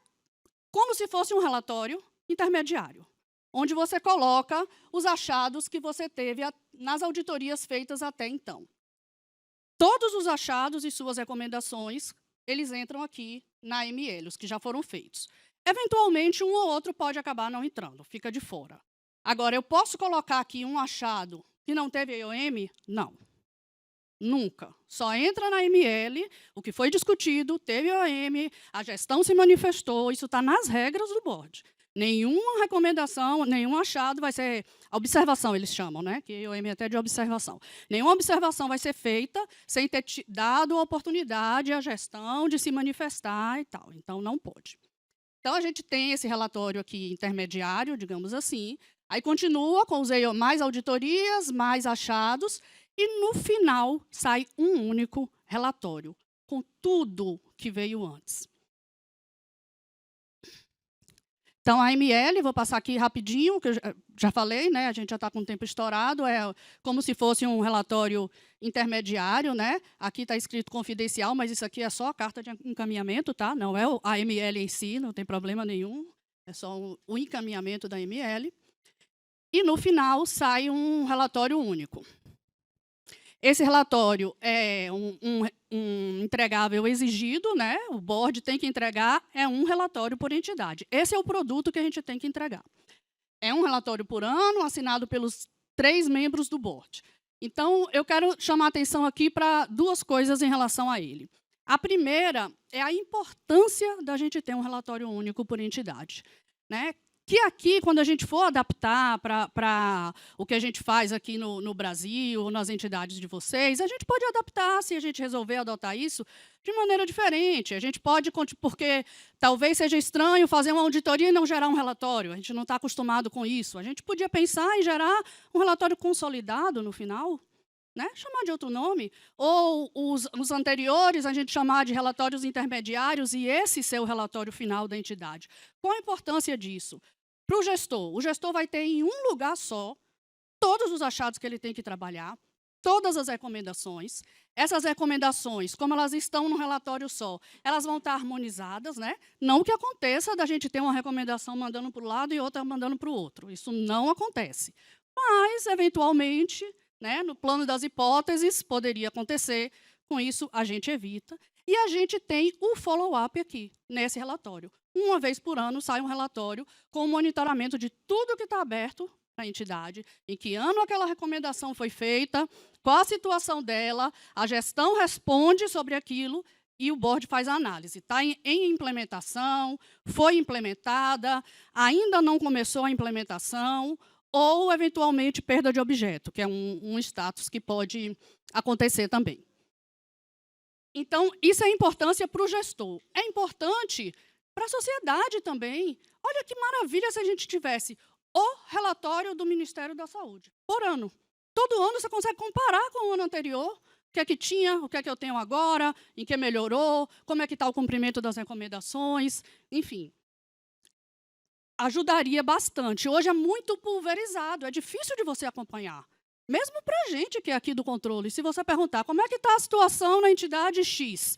Speaker 3: como se fosse um relatório intermediário, onde você coloca os achados que você teve nas auditorias feitas até então. Todos os achados e suas recomendações, eles entram aqui na ML, os que já foram feitos. Eventualmente, um ou outro pode acabar não entrando, fica de fora. Agora, eu posso colocar aqui um achado que não teve EIOM? Não. Nunca. Só entra na ML, o que foi discutido, teve EIOM, a gestão se manifestou, isso está nas regras do board. Nenhuma recomendação, nenhum achado vai ser... Observação, eles chamam, né? Que EIOM é até de observação. Nenhuma observação vai ser feita sem ter dado a oportunidade à gestão de se manifestar e tal. Então, não pode. Então, a gente tem esse relatório aqui intermediário, digamos assim, aí continua com mais auditorias, mais achados, e no final sai um único relatório, com tudo que veio antes. Então, a AML, vou passar aqui rapidinho, que eu já falei, né? A gente já está com o tempo estourado, é como se fosse um relatório intermediário, né? Aqui está escrito confidencial, mas isso aqui é só a carta de encaminhamento, tá? Não é a AML em si, não tem problema nenhum, é só o encaminhamento da AML. E, no final, sai um relatório único. Esse relatório é um entregável exigido, né? O board tem que entregar, é um relatório por entidade. Esse é o produto que a gente tem que entregar. É um relatório por ano, assinado pelos 3 membros do board. Então, eu quero chamar a atenção aqui para 2 coisas em relação a ele. A primeira é a importância da gente ter um relatório único por entidade, né? Que aqui, quando a gente for adaptar para o que a gente faz aqui no Brasil, ou nas entidades de vocês, a gente pode adaptar, se a gente resolver adotar isso, de maneira diferente. A gente pode, porque talvez seja estranho fazer uma auditoria e não gerar um relatório. A gente não está acostumado com isso. A gente podia pensar em gerar um relatório consolidado no final, né? Chamar de outro nome, ou os anteriores a gente chamar de relatórios intermediários e esse ser o relatório final da entidade. Qual a importância disso? Para o gestor vai ter em um lugar só todos os achados que ele tem que trabalhar, todas as recomendações. Essas recomendações, como elas estão no relatório só, elas vão estar harmonizadas, né? Não que aconteça da gente ter uma recomendação mandando para um lado e outra mandando para o outro. Isso não acontece. Mas, eventualmente, né, no plano das hipóteses, poderia acontecer. Com isso, a gente evita. E a gente tem o follow-up aqui, nesse relatório. Uma vez por ano sai um relatório com o monitoramento de tudo que está aberto para a entidade, em que ano aquela recomendação foi feita, qual a situação dela, a gestão responde sobre aquilo e o board faz a análise. Está em implementação, foi implementada, ainda não começou a implementação, ou, eventualmente, perda de objeto, que é um status que pode acontecer também. Então, isso é importância para o gestor. É importante para a sociedade também. Olha que maravilha se a gente tivesse o relatório do Ministério da Saúde, por ano. Todo ano você consegue comparar com o ano anterior, o que é que tinha, o que é que eu tenho agora, em que melhorou, como é que está o cumprimento das recomendações, enfim. Ajudaria bastante. Hoje é muito pulverizado, é difícil de você acompanhar. Mesmo para a gente que é aqui do controle, se você perguntar como é que está a situação na entidade X,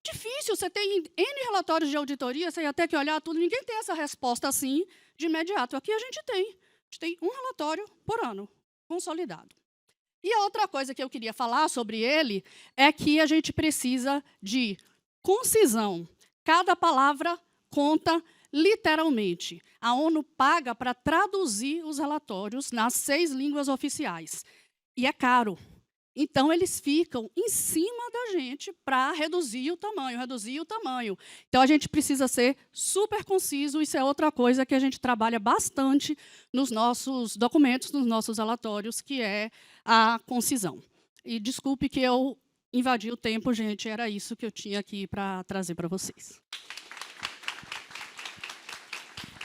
Speaker 3: difícil, você tem N relatórios de auditoria, você ia ter que olhar tudo, ninguém tem essa resposta assim de imediato. Aqui a gente tem um relatório por ano, consolidado. E a outra coisa que eu queria falar sobre ele é que a gente precisa de concisão. Cada palavra conta literalmente. A ONU paga para traduzir os relatórios nas 6 línguas oficiais. E é caro. Então, eles ficam em cima da gente para reduzir o tamanho. Então, a gente precisa ser super conciso. Isso é outra coisa que a gente trabalha bastante nos nossos documentos, nos nossos relatórios, que é a concisão. E desculpe que eu invadi o tempo, gente. Era isso que eu tinha aqui para trazer para vocês.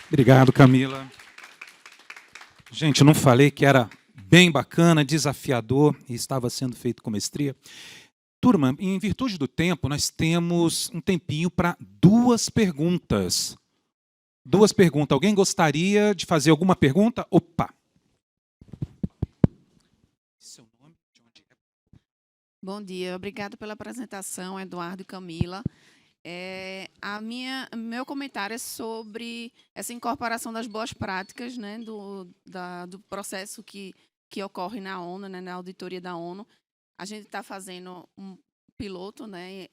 Speaker 1: Obrigado, Camila. Gente, eu não falei que era bem bacana, desafiador e estava sendo feito com mestria. Turma, em virtude do tempo, nós temos um tempinho para 2 perguntas. 2 perguntas. Alguém gostaria de fazer alguma pergunta? Opa! Seu nome? De onde é?
Speaker 4: Bom dia, obrigada pela apresentação, Eduardo e Camila. Meu comentário é sobre essa incorporação das boas práticas, né, do processo que ocorre na ONU, né, na auditoria da ONU. A gente está fazendo um piloto, né,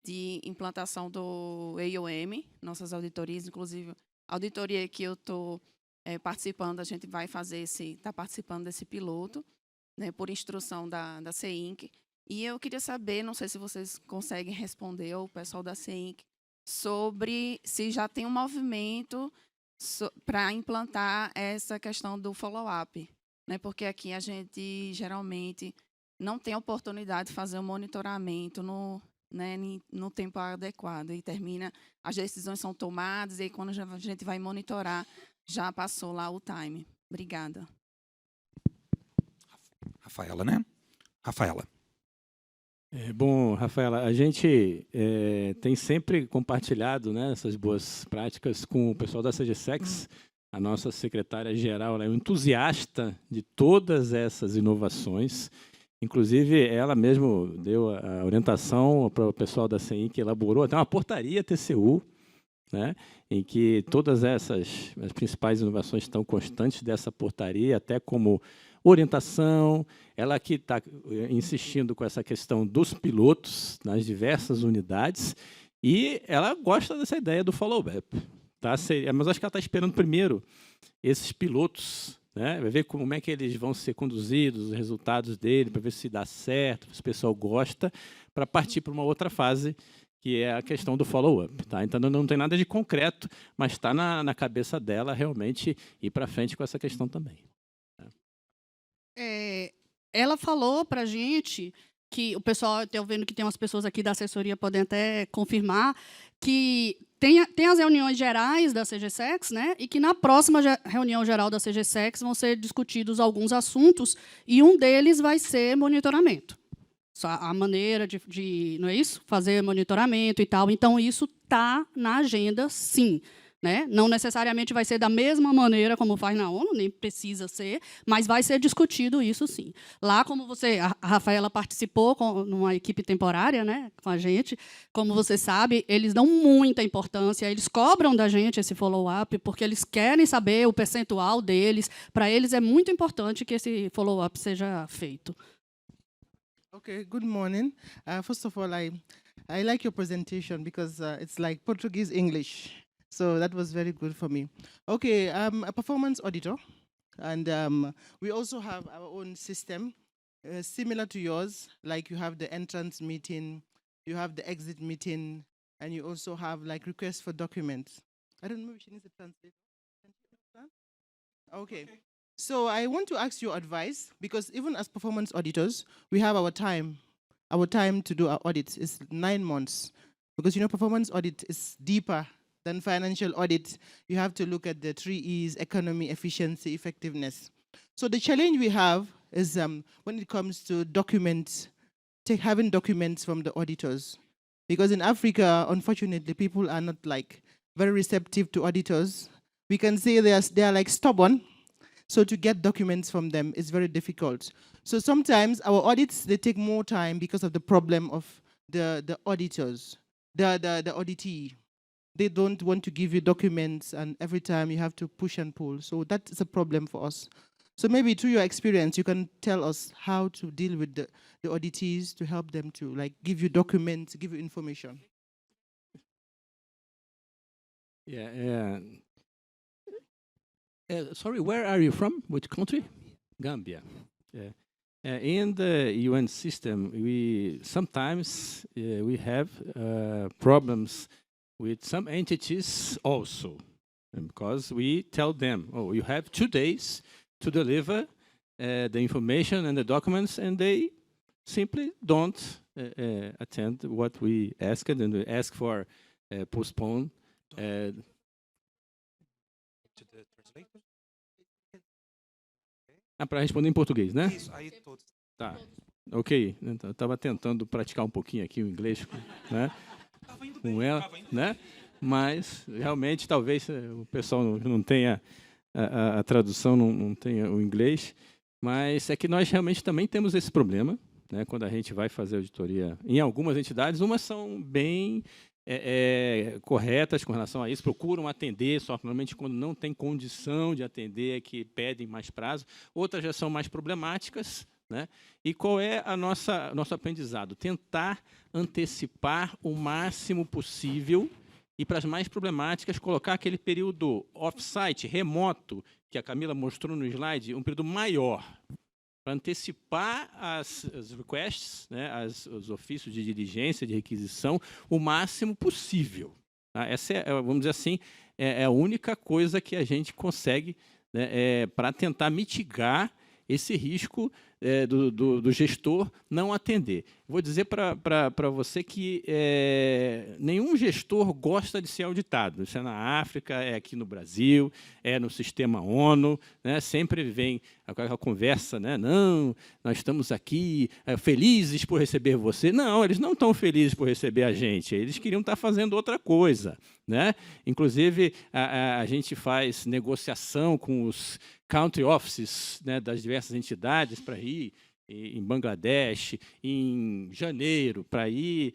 Speaker 4: de implantação do AOM, nossas auditorias, inclusive a auditoria que eu estou participando, a gente vai fazer está participando desse piloto, né, por instrução da CEINC. E eu queria saber, não sei se vocês conseguem responder, ou o pessoal da CEINC, sobre se já tem um movimento para implantar essa questão do follow-up, né? Porque aqui a gente geralmente não tem oportunidade de fazer o monitoramento no tempo adequado e as decisões são tomadas e aí, quando a gente vai monitorar, já passou lá o time. Obrigada.
Speaker 1: Rafaela, né? Rafaela.
Speaker 2: Bom, Rafaela, a gente tem sempre compartilhado, né, essas boas práticas com o pessoal da CGSEX. A nossa secretária-geral ela é um entusiasta de todas essas inovações. Inclusive, ela mesmo deu a orientação para o pessoal da CEIN, que elaborou até uma portaria TCU, né, em que todas as principais inovações estão constantes dessa portaria, até como orientação. Ela aqui está insistindo com essa questão dos pilotos nas diversas unidades, e ela gosta dessa ideia do follow-up. Tá? Mas acho que ela está esperando primeiro esses pilotos, né? Vai ver como é que eles vão ser conduzidos, os resultados dele, para ver se dá certo, se o pessoal gosta, para partir para uma outra fase, que é a questão do follow-up. Tá? Então, não tem nada de concreto, mas está na cabeça dela realmente ir para frente com essa questão também.
Speaker 3: Ela falou para a gente que o pessoal, estou vendo que tem umas pessoas aqui da assessoria podem até confirmar, que tem as reuniões gerais da CGSEX, né, e que na próxima reunião geral da CGSEX vão ser discutidos alguns assuntos, e um deles vai ser monitoramento. A maneira de não é isso? Fazer monitoramento e tal. Então, isso está na agenda, sim. Né? Não necessariamente vai ser da mesma maneira como faz na ONU, nem precisa ser, mas vai ser discutido isso, sim. Lá, como a Rafaela participou numa equipe temporária, né, com a gente, como você sabe, eles dão muita importância, eles cobram da gente esse follow-up, porque eles querem saber o percentual deles. Para eles é muito importante que esse follow-up seja feito.
Speaker 5: Okay, good morning. First of all, I like your presentation because it's like Portuguese English. So that was very good for me. Okay, I'm a performance auditor, and we also have our own system, similar to yours, like you have the entrance meeting, you have the exit meeting, and you also have like requests for documents. I don't know if she needs a translator. Okay. So I want to ask your advice, because even as performance auditors, we have our time. Our time to do our audits is 9 months, because performance audit is deeper than financial audit. You have to look at the 3 E's: economy, efficiency, effectiveness. So the challenge we have is when it comes to documents, having documents from the auditors. Because in Africa, unfortunately, people are not like very receptive to auditors. We can say they are like stubborn. So to get documents from them is very difficult. So sometimes our audits, they take more time because of the problem of the auditors, the auditee. They don't want to give you documents, and every time you have to push and pull. So that is a problem for us. So maybe through your experience, you can tell us how to deal with the auditees to help them to like give you documents, give you information.
Speaker 2: Yeah. Sorry, where are you from? Which country? Gambia. Yeah. In the UN system, we sometimes we have problems with some entities also, because we tell them, oh, you have 2 days to deliver the information and the documents, and they simply don't attend what we asked, and we ask for postpone. Para responder em português, né?
Speaker 1: Isso, aí todos.
Speaker 2: Tá, ok. Eu estava tentando praticar um pouquinho aqui o inglês, né? Com ela, né? Mas realmente talvez o pessoal não tenha a tradução, não tenha o inglês, mas é que nós realmente também temos esse problema, né? Quando a gente vai fazer auditoria em algumas entidades, umas são bem corretas com relação a isso, procuram atender, só que normalmente quando não tem condição de atender é que pedem mais prazo. Outras já são mais problemáticas, né? E qual é nosso aprendizado? Tentar antecipar o máximo possível, e para as mais problemáticas, colocar aquele período off-site, remoto, que a Camila mostrou no slide, um período maior, para antecipar as requests, né, os ofícios de diligência, de requisição, o máximo possível. Tá? Essa vamos dizer assim, é a única coisa que a gente consegue, né, para tentar mitigar esse risco do gestor não atender. Vou dizer para você que nenhum gestor gosta de ser auditado. Isso é na África, é aqui no Brasil, é no sistema ONU, né? Sempre vem aquela conversa, né? Não, nós estamos aqui felizes por receber você. Não, eles não estão felizes por receber a gente, eles queriam estar fazendo outra coisa, né? Inclusive, a gente faz negociação com os country offices, né, das diversas entidades para ir em Bangladesh, em janeiro, para ir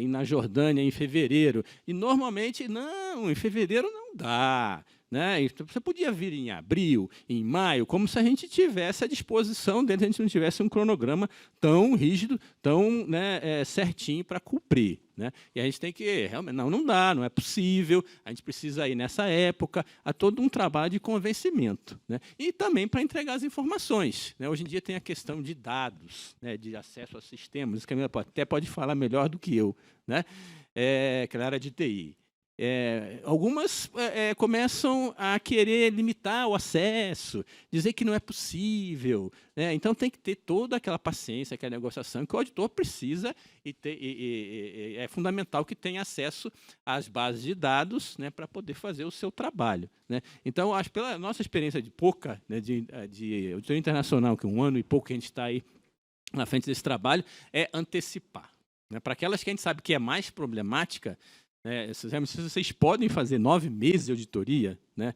Speaker 2: na Jordânia em fevereiro. E, normalmente, não, em fevereiro não dá. Né? Você podia vir em abril, em maio, como se a gente tivesse à disposição dele, se a gente não tivesse um cronograma tão rígido, tão, né, certinho para cumprir. Né? E a gente tem que, realmente, não dá, não é possível, a gente precisa ir nessa época, a todo um trabalho de convencimento. Né? E também para entregar as informações. Né? Hoje em dia tem a questão de dados, né, de acesso a sistemas, isso que a Camila até pode falar melhor do que eu, né? Que ela era de TI. Algumas começam a querer limitar o acesso, dizer que não é possível. Né? Então, tem que ter toda aquela paciência, aquela negociação, que o auditor precisa e é fundamental que tenha acesso às bases de dados, né, para poder fazer o seu trabalho. Né? Então, acho, pela nossa experiência de pouca, né, de auditoria internacional, que 1 ano e pouco que a gente está aí na frente desse trabalho, é antecipar. Né? Para aquelas que a gente sabe que é mais problemática, se vocês podem fazer 9 meses de auditoria, né,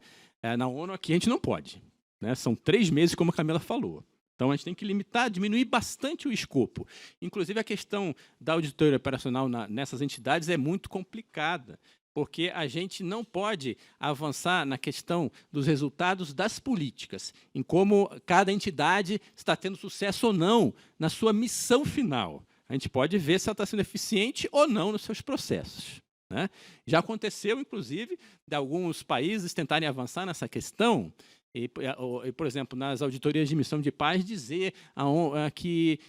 Speaker 2: na ONU aqui a gente não pode. Né, são 3 meses, como a Camila falou. Então, a gente tem que limitar, diminuir bastante o escopo. Inclusive, a questão da auditoria operacional nessas entidades é muito complicada, porque a gente não pode avançar na questão dos resultados das políticas, em como cada entidade está tendo sucesso ou não na sua missão final. A gente pode ver se ela está sendo eficiente ou não nos seus processos. Né? Já aconteceu, inclusive, de alguns países tentarem avançar nessa questão, e, por exemplo, nas auditorias de missão de paz, dizer que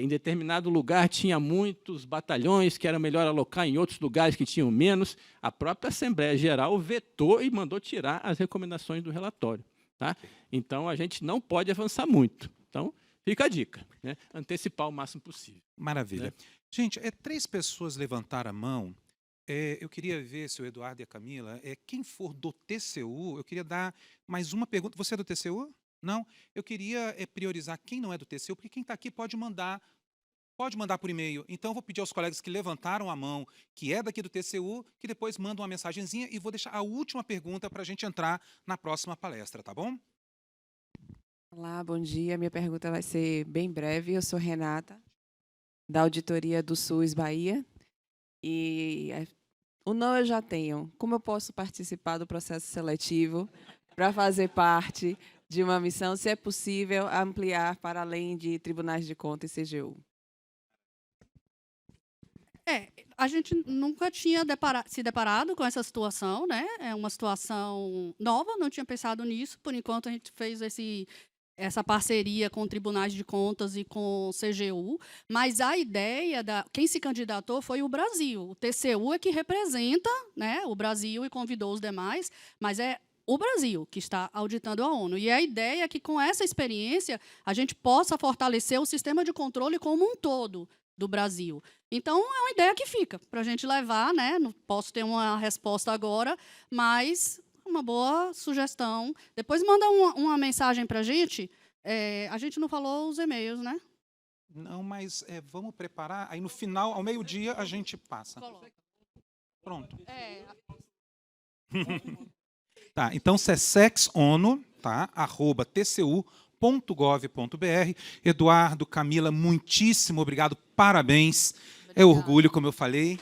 Speaker 2: em determinado lugar tinha muitos batalhões, que era melhor alocar em outros lugares que tinham menos. A própria Assembleia Geral vetou e mandou tirar as recomendações do relatório. Tá? Então, a gente não pode avançar muito. Então, fica a dica, né? Antecipar o máximo possível.
Speaker 1: Maravilha.
Speaker 2: Né?
Speaker 1: Gente, 3 pessoas levantaram a mão. Eu queria ver se o Eduardo e a Camila, quem for do TCU, eu queria dar mais uma pergunta. Você é do TCU? Não? Eu queria priorizar quem não é do TCU, porque quem está aqui pode mandar por e-mail. Então, eu vou pedir aos colegas que levantaram a mão, que é daqui do TCU, que depois mandam uma mensagenzinha e vou deixar a última pergunta para a gente entrar na próxima palestra, tá bom?
Speaker 6: Olá, bom dia. Minha pergunta vai ser bem breve. Eu sou Renata, da Auditoria do SUS Bahia. E o não eu já tenho. Como eu posso participar do processo seletivo para fazer parte de uma missão, se é possível ampliar para além de tribunais de contas e CGU?
Speaker 3: A gente nunca tinha se deparado com essa situação, né? É uma situação nova, não tinha pensado nisso. Por enquanto, a gente fez essa parceria com tribunais de contas e com CGU, mas a ideia quem se candidatou foi o Brasil. O TCU é que representa, né, o Brasil e convidou os demais, mas é o Brasil que está auditando a ONU. E a ideia é que, com essa experiência, a gente possa fortalecer o sistema de controle como um todo do Brasil. Então, é uma ideia que fica para a gente levar, né? Não posso ter uma resposta agora, mas uma boa sugestão. Depois manda uma mensagem para a gente. A gente não falou os e-mails, né?
Speaker 1: Não, mas vamos preparar. Aí, no final, ao meio-dia, a gente passa.
Speaker 3: Coloca.
Speaker 1: Pronto. Tá, então, sessexonu, tá? @tcu.gov.br. Eduardo, Camila, muitíssimo obrigado, parabéns. É orgulho, como eu falei.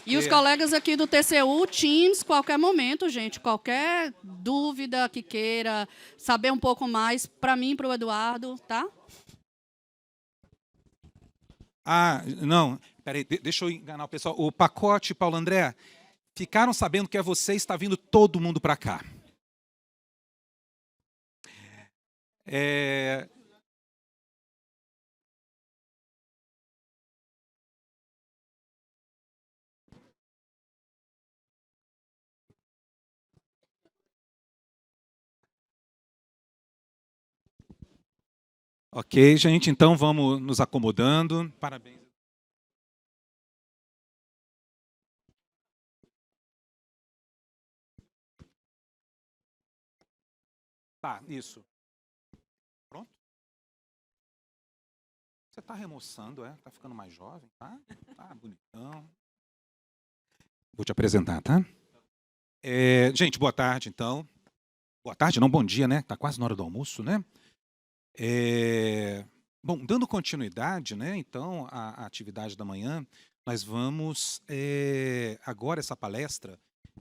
Speaker 3: E os colegas aqui do TCU, Teams, qualquer momento, gente, qualquer dúvida que queira saber um pouco mais, para mim e para o Eduardo, tá?
Speaker 1: Não, peraí, deixa eu enganar o pessoal. O pacote, Paulo André, ficaram sabendo que é você, está vindo todo mundo para cá. Ok, gente, então vamos nos acomodando. Parabéns. Tá, isso. Pronto? Você está remoçando, é? Está ficando mais jovem, tá? Tá bonitão. Vou te apresentar, tá? Gente, boa tarde, então. Boa tarde, não, bom dia, né? Está quase na hora do almoço, né? Bom, dando continuidade, né, então, à atividade da manhã, nós vamos, agora essa palestra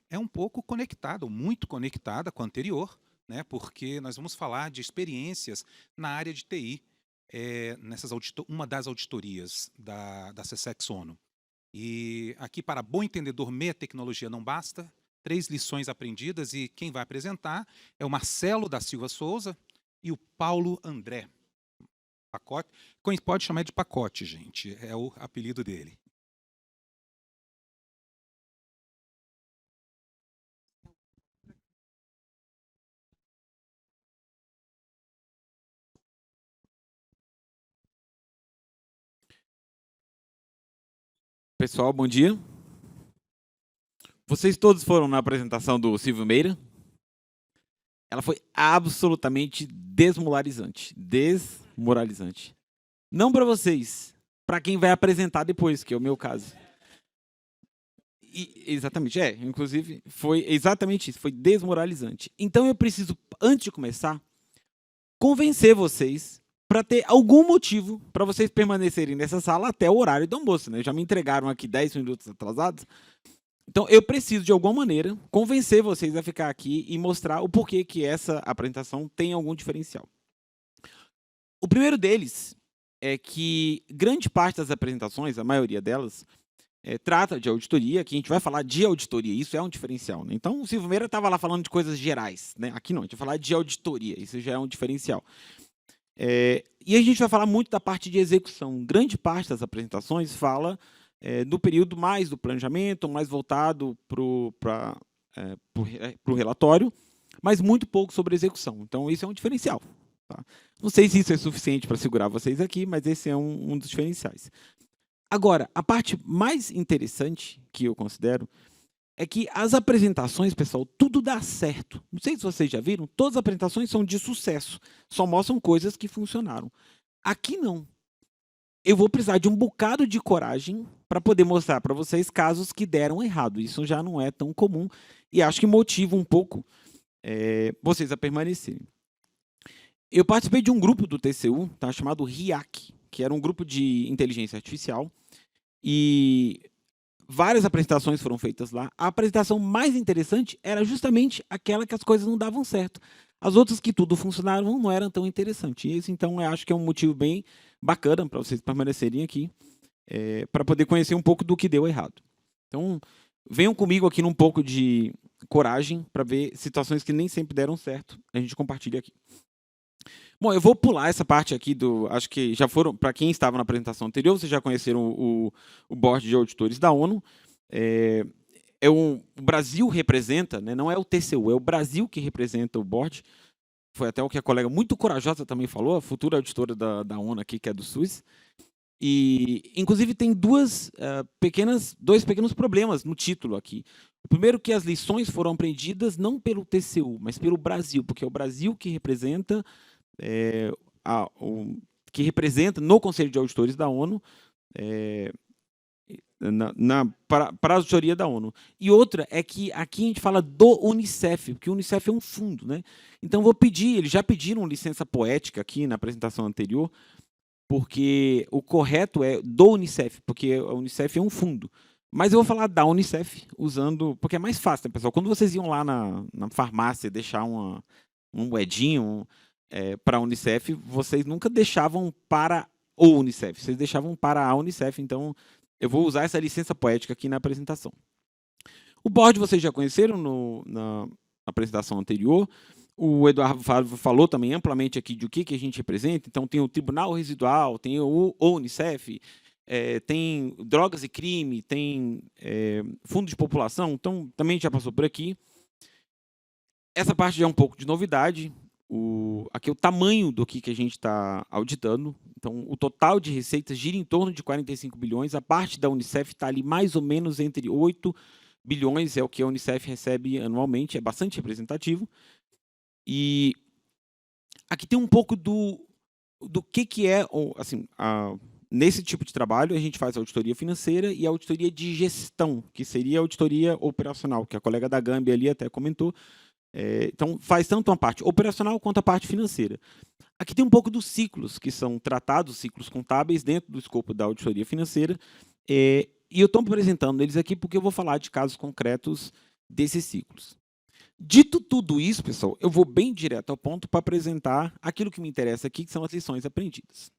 Speaker 1: é um pouco conectada, ou muito conectada com a anterior, né, porque nós vamos falar de experiências na área de TI, uma das auditorias da SESEX ONU. E aqui, para bom entendedor, meia tecnologia não basta, 3 lições aprendidas, e quem vai apresentar é o Marcelo da Silva Souza e o Paulo André. Pacote, pode chamar de Pacote, gente, é o apelido dele.
Speaker 7: Pessoal, bom dia. Vocês todos foram na apresentação do Silvio Meira? Ela foi absolutamente desmoralizante. Desmoralizante. Não para vocês, para quem vai apresentar depois, que é o meu caso. Exatamente, inclusive foi exatamente isso, foi desmoralizante. Então eu preciso, antes de começar, convencer vocês para ter algum motivo para vocês permanecerem nessa sala até o horário do almoço, né? Já me entregaram aqui 10 minutos atrasados. Então, eu preciso, de alguma maneira, convencer vocês a ficar aqui e mostrar o porquê que essa apresentação tem algum diferencial. O primeiro deles é que grande parte das apresentações, a maioria delas, trata de auditoria, que a gente vai falar de auditoria, isso é um diferencial, né? Então, o Silvio Meira estava lá falando de coisas gerais, né? Aqui não, a gente vai falar de auditoria, isso já é um diferencial. E a gente vai falar muito da parte de execução. Grande parte das apresentações fala do período mais do planejamento, mais voltado para o relatório, mas muito pouco sobre execução. Então, isso é um diferencial. Tá? Não sei se isso é suficiente para segurar vocês aqui, mas esse é um dos diferenciais. Agora, a parte mais interessante que eu considero é que as apresentações, pessoal, tudo dá certo. Não sei se vocês já viram, todas as apresentações são de sucesso, só mostram coisas que funcionaram. Aqui não. Eu vou precisar de um bocado de coragem para poder mostrar para vocês casos que deram errado. Isso já não é tão comum e acho que motiva um pouco vocês a permanecerem. Eu participei de um grupo do TCU, tá, chamado RIAC, que era um grupo de inteligência artificial, e várias apresentações foram feitas lá. A apresentação mais interessante era justamente aquela que as coisas não davam certo. As outras que tudo funcionavam não eram tão interessantes. E esse, então, eu acho que é um motivo bem bacana para vocês permanecerem aqui, para poder conhecer um pouco do que deu errado. Então, venham comigo aqui num pouco de coragem para ver situações que nem sempre deram certo. A gente compartilha aqui. Bom, eu vou pular essa parte aqui acho que já foram, para quem estava na apresentação anterior, vocês já conheceram o board de auditores da ONU. O Brasil representa, né, não é o TCU, é o Brasil que representa o board. Foi até o que a colega muito corajosa também falou, a futura auditora da ONU aqui, que é do SUS. E, inclusive, tem dois pequenos problemas no título aqui. O primeiro, que as lições foram aprendidas não pelo TCU, mas pelo Brasil, porque é o Brasil que representa no Conselho de Auditores da ONU, para a auditoria da ONU. E outra é que aqui a gente fala do Unicef, porque o Unicef é um fundo, né? Então, vou pedir, eles já pediram licença poética aqui na apresentação anterior, porque o correto é do Unicef, porque a Unicef é um fundo. Mas eu vou falar da Unicef, porque é mais fácil, né, pessoal? Quando vocês iam lá na farmácia deixar um moedinho para a Unicef, vocês nunca deixavam para o Unicef, vocês deixavam para a Unicef. Então, eu vou usar essa licença poética aqui na apresentação. O board vocês já conheceram na apresentação anterior. O Eduardo falou também amplamente aqui de o que a gente representa. Então, tem o Tribunal Residual, tem o Unicef, tem Drogas e Crime, tem Fundo de População. Então, também já passou por aqui. Essa parte já é um pouco de novidade. aqui o tamanho do que a gente está auditando. Então, o total de receitas gira em torno de 45 bilhões. A parte da Unicef está ali mais ou menos entre 8 bilhões, é o que a Unicef recebe anualmente, é bastante representativo. E aqui tem um pouco do que é, assim, nesse tipo de trabalho, a gente faz a auditoria financeira e a auditoria de gestão, que seria a auditoria operacional, que a colega da Gâmbia ali até comentou. Então, faz tanto uma parte operacional quanto a parte financeira. Aqui tem um pouco dos ciclos que são tratados, ciclos contábeis, dentro do escopo da auditoria financeira. E eu estou apresentando eles aqui porque eu vou falar de casos concretos desses ciclos. Dito tudo isso, pessoal, eu vou bem direto ao ponto para apresentar aquilo que me interessa aqui, que são as lições aprendidas.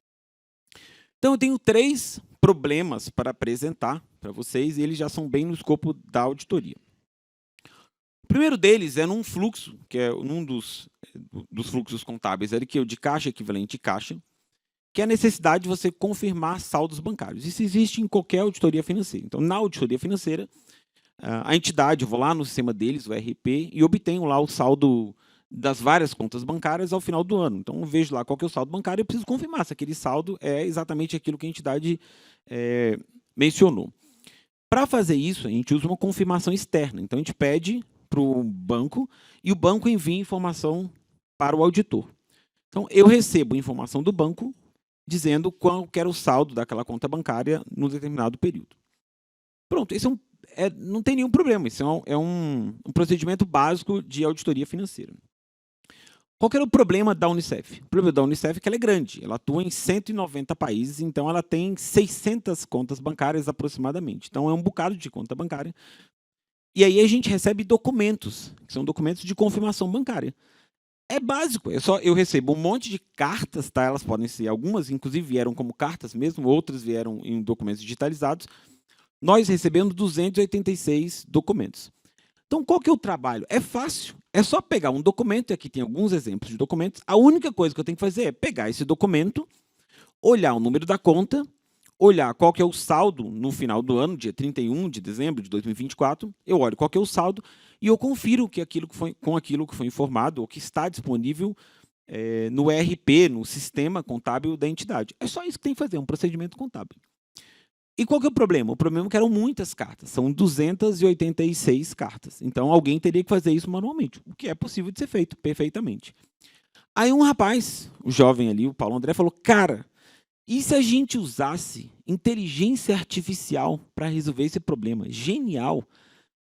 Speaker 7: Então, eu tenho 3 problemas para apresentar para vocês, e eles já são bem no escopo da auditoria. O primeiro deles é num fluxo, que é um dos fluxos contábeis, que é o de caixa equivalente caixa, que é a necessidade de você confirmar saldos bancários. Isso existe em qualquer auditoria financeira. Então, na auditoria financeira, a entidade, eu vou lá no sistema deles, o RP, e obtenho lá o saldo das várias contas bancárias ao final do ano. Então, eu vejo lá qual que é o saldo bancário e eu preciso confirmar se aquele saldo é exatamente aquilo que a entidade mencionou. Para fazer isso, a gente usa uma confirmação externa. Então, a gente pede para o banco e o banco envia informação para o auditor. Então, eu recebo informação do banco dizendo qual que era o saldo daquela conta bancária no determinado período. Pronto, esse não tem nenhum problema, isso é um procedimento básico de auditoria financeira. Qual que era o problema da Unicef? O problema da Unicef é que ela é grande, ela atua em 190 países, então ela tem 600 contas bancárias aproximadamente. Então, é um bocado de conta bancária. E aí a gente recebe documentos, que são documentos de confirmação bancária. É básico, eu recebo um monte de cartas, tá? Elas podem ser, algumas inclusive vieram como cartas mesmo, outras vieram em documentos digitalizados. Nós recebemos 286 documentos. Então, qual que é o trabalho? É fácil, é só pegar um documento, e aqui tem alguns exemplos de documentos. A única coisa que eu tenho que fazer é pegar esse documento, olhar o número da conta, olhar qual que é o saldo no final do ano, dia 31 de dezembro de 2024, eu olho qual que é o saldo e eu confiro que com aquilo que foi informado ou que está disponível no ERP, no sistema contábil da entidade. É só isso que tem que fazer, um procedimento contábil. E qual que é o problema? O problema é que eram muitas cartas, são 286 cartas. Então, alguém teria que fazer isso manualmente, o que é possível de ser feito perfeitamente. Aí um rapaz, o jovem ali, o Paulo André, falou, cara, e se a gente usasse inteligência artificial para resolver esse problema? Genial!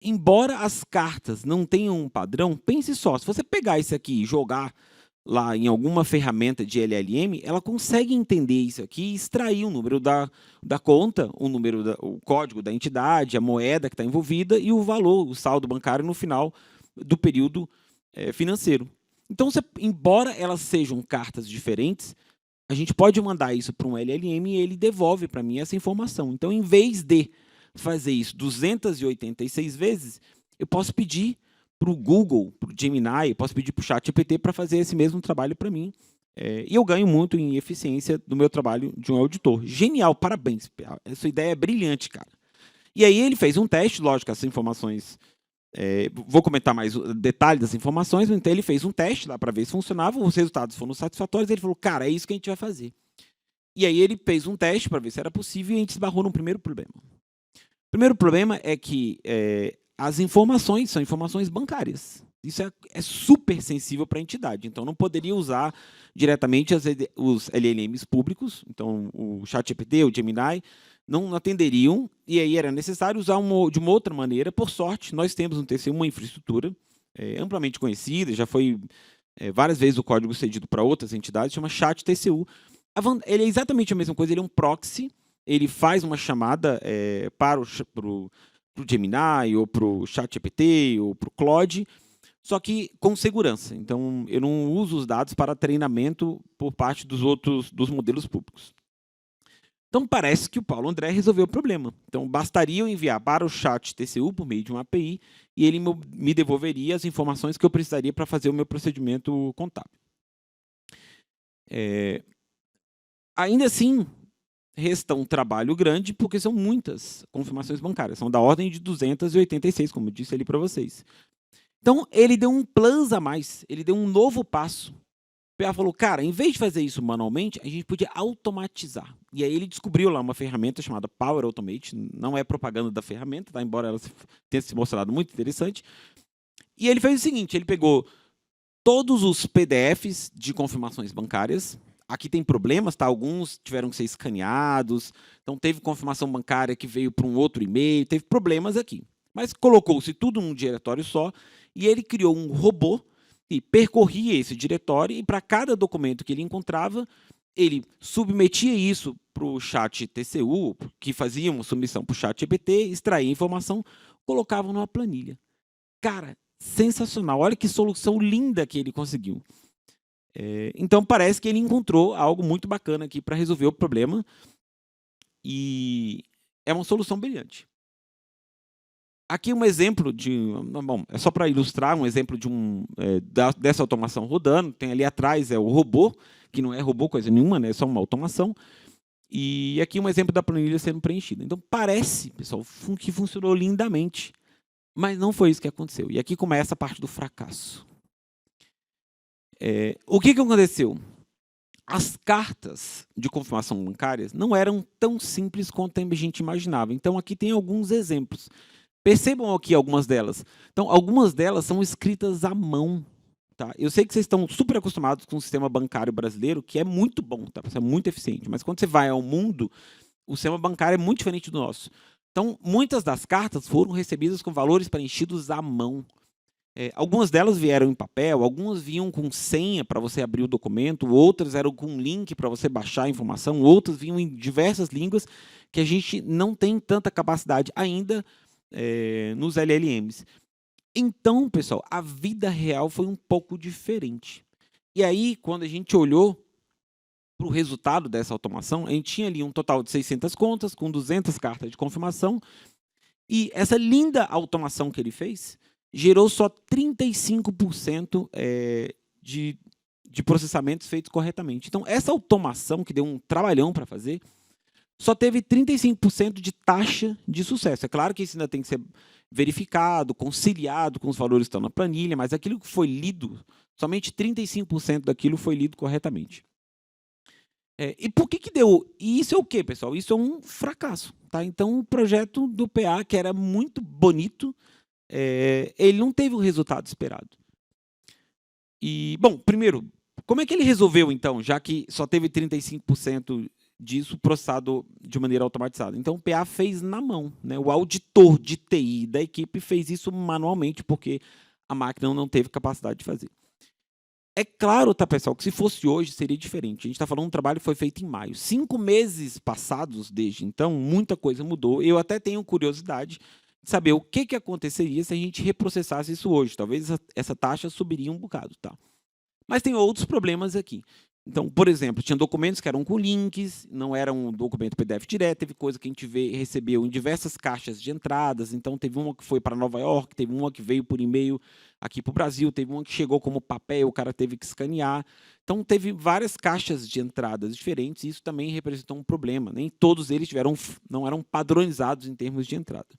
Speaker 7: Embora as cartas não tenham um padrão, pense só, se você pegar isso aqui e jogar lá em alguma ferramenta de LLM, ela consegue entender isso aqui e extrair o número da conta, o código da entidade, a moeda que está envolvida e o valor, o saldo bancário no final do período financeiro. Então, embora elas sejam cartas diferentes, a gente pode mandar isso para um LLM e ele devolve para mim essa informação. Então, em vez de fazer isso 286 vezes, eu posso pedir para o Google, para o Gemini, eu posso pedir para o ChatGPT para fazer esse mesmo trabalho para mim. E eu ganho muito em eficiência do meu trabalho de um auditor. Genial, parabéns. Essa ideia é brilhante, cara. E aí ele fez um teste, lógico, essas informações... vou comentar mais o detalhe das informações, então ele fez um teste lá para ver se funcionava, os resultados foram satisfatórios, ele falou, cara, é isso que a gente vai fazer. E aí ele fez um teste para ver se era possível e a gente esbarrou no primeiro problema. O primeiro problema é que as informações são informações bancárias. Isso é super sensível para a entidade, então não poderia usar diretamente os LLMs públicos, então o ChatGPT, o Gemini, não atenderiam, e aí era necessário usar de uma outra maneira. Por sorte, nós temos no TCU uma infraestrutura amplamente conhecida, já foi várias vezes o código cedido para outras entidades, chama ChatTCU. Ele é exatamente a mesma coisa, ele é um proxy, ele faz uma chamada para o Gemini, ou para o ChatGPT, ou para o Claude, só que com segurança. Então, eu não uso os dados para treinamento por parte dos modelos públicos. Então, parece que o Paulo André resolveu o problema. Então, bastaria eu enviar para o ChatTCU por meio de uma API e ele me devolveria as informações que eu precisaria para fazer o meu procedimento contábil. Ainda assim, resta um trabalho grande, porque são muitas confirmações bancárias. São da ordem de 286, como eu disse ali para vocês. Então, ele deu um plus a mais, ele deu um novo passo PA falou, cara, em vez de fazer isso manualmente, a gente podia automatizar. E aí ele descobriu lá uma ferramenta chamada Power Automate, não é propaganda da ferramenta, tá? Embora ela tenha se mostrado muito interessante. E ele fez o seguinte, ele pegou todos os PDFs de confirmações bancárias. Aqui tem problemas, tá? Alguns tiveram que ser escaneados, então teve confirmação bancária que veio para um outro e-mail, teve problemas aqui. Mas colocou-se tudo num diretório só e ele criou um robô e percorria esse diretório e para cada documento que ele encontrava, ele submetia isso para o chat TCU, que fazia uma submissão para o chat GPT, extraía informação, colocava numa planilha. Cara, sensacional. Olha que solução linda que ele conseguiu. Então, parece que ele encontrou algo muito bacana aqui para resolver o problema e é uma solução brilhante. Aqui um exemplo de... Bom, é só para ilustrar um exemplo de dessa automação rodando. Tem ali atrás o robô, que não é robô coisa nenhuma, né? É só uma automação. E aqui um exemplo da planilha sendo preenchida. Então, parece, pessoal, que funcionou lindamente. Mas não foi isso que aconteceu. E aqui começa a parte do fracasso. O que aconteceu? As cartas de confirmação bancárias não eram tão simples quanto a gente imaginava. Então, aqui tem alguns exemplos. Percebam aqui algumas delas. Então, algumas delas são escritas à mão. Tá? Eu sei que vocês estão super acostumados com o sistema bancário brasileiro, que é muito bom, tá? É muito eficiente. Mas quando você vai ao mundo, o sistema bancário é muito diferente do nosso. Então, muitas das cartas foram recebidas com valores preenchidos à mão. Algumas delas vieram em papel, algumas vinham com senha para você abrir o documento, outras eram com link para você baixar a informação, outras vinham em diversas línguas que a gente não tem tanta capacidade ainda nos LLMs. Então, pessoal, a vida real foi um pouco diferente. E aí, quando a gente olhou para o resultado dessa automação, a gente tinha ali um total de 600 contas, com 200 cartas de confirmação, e essa linda automação que ele fez gerou só 35% de processamentos feitos corretamente. Então, essa automação, que deu um trabalhão para fazer, só teve 35% de taxa de sucesso. É claro que isso ainda tem que ser verificado, conciliado com os valores que estão na planilha, mas aquilo que foi lido, somente 35% daquilo foi lido corretamente. E por que deu? E isso é o quê, pessoal? Isso é um fracasso. Tá? Então, o projeto do PA, que era muito bonito, ele não teve o resultado esperado. E, bom, primeiro, como é que ele resolveu, então, já que só teve 35% disso processado de maneira automatizada? Então, o PA fez na mão, né? O auditor de TI da equipe fez isso manualmente, porque a máquina não teve capacidade de fazer. É claro, tá, pessoal, que se fosse hoje seria diferente. A gente está falando de um trabalho que foi feito em maio. 5 meses passados desde então, muita coisa mudou. Eu até tenho curiosidade de saber o que aconteceria se a gente reprocessasse isso hoje. Talvez essa taxa subiria um bocado. Tá? Mas tem outros problemas aqui. Então, por exemplo, tinha documentos que eram com links, não era um documento PDF direto, teve coisa que a gente recebeu em diversas caixas de entradas, então teve uma que foi para Nova York, teve uma que veio por e-mail aqui para o Brasil, teve uma que chegou como papel, o cara teve que escanear. Então, teve várias caixas de entradas diferentes, e isso também representou um problema. Nem todos eles não eram padronizados em termos de entrada.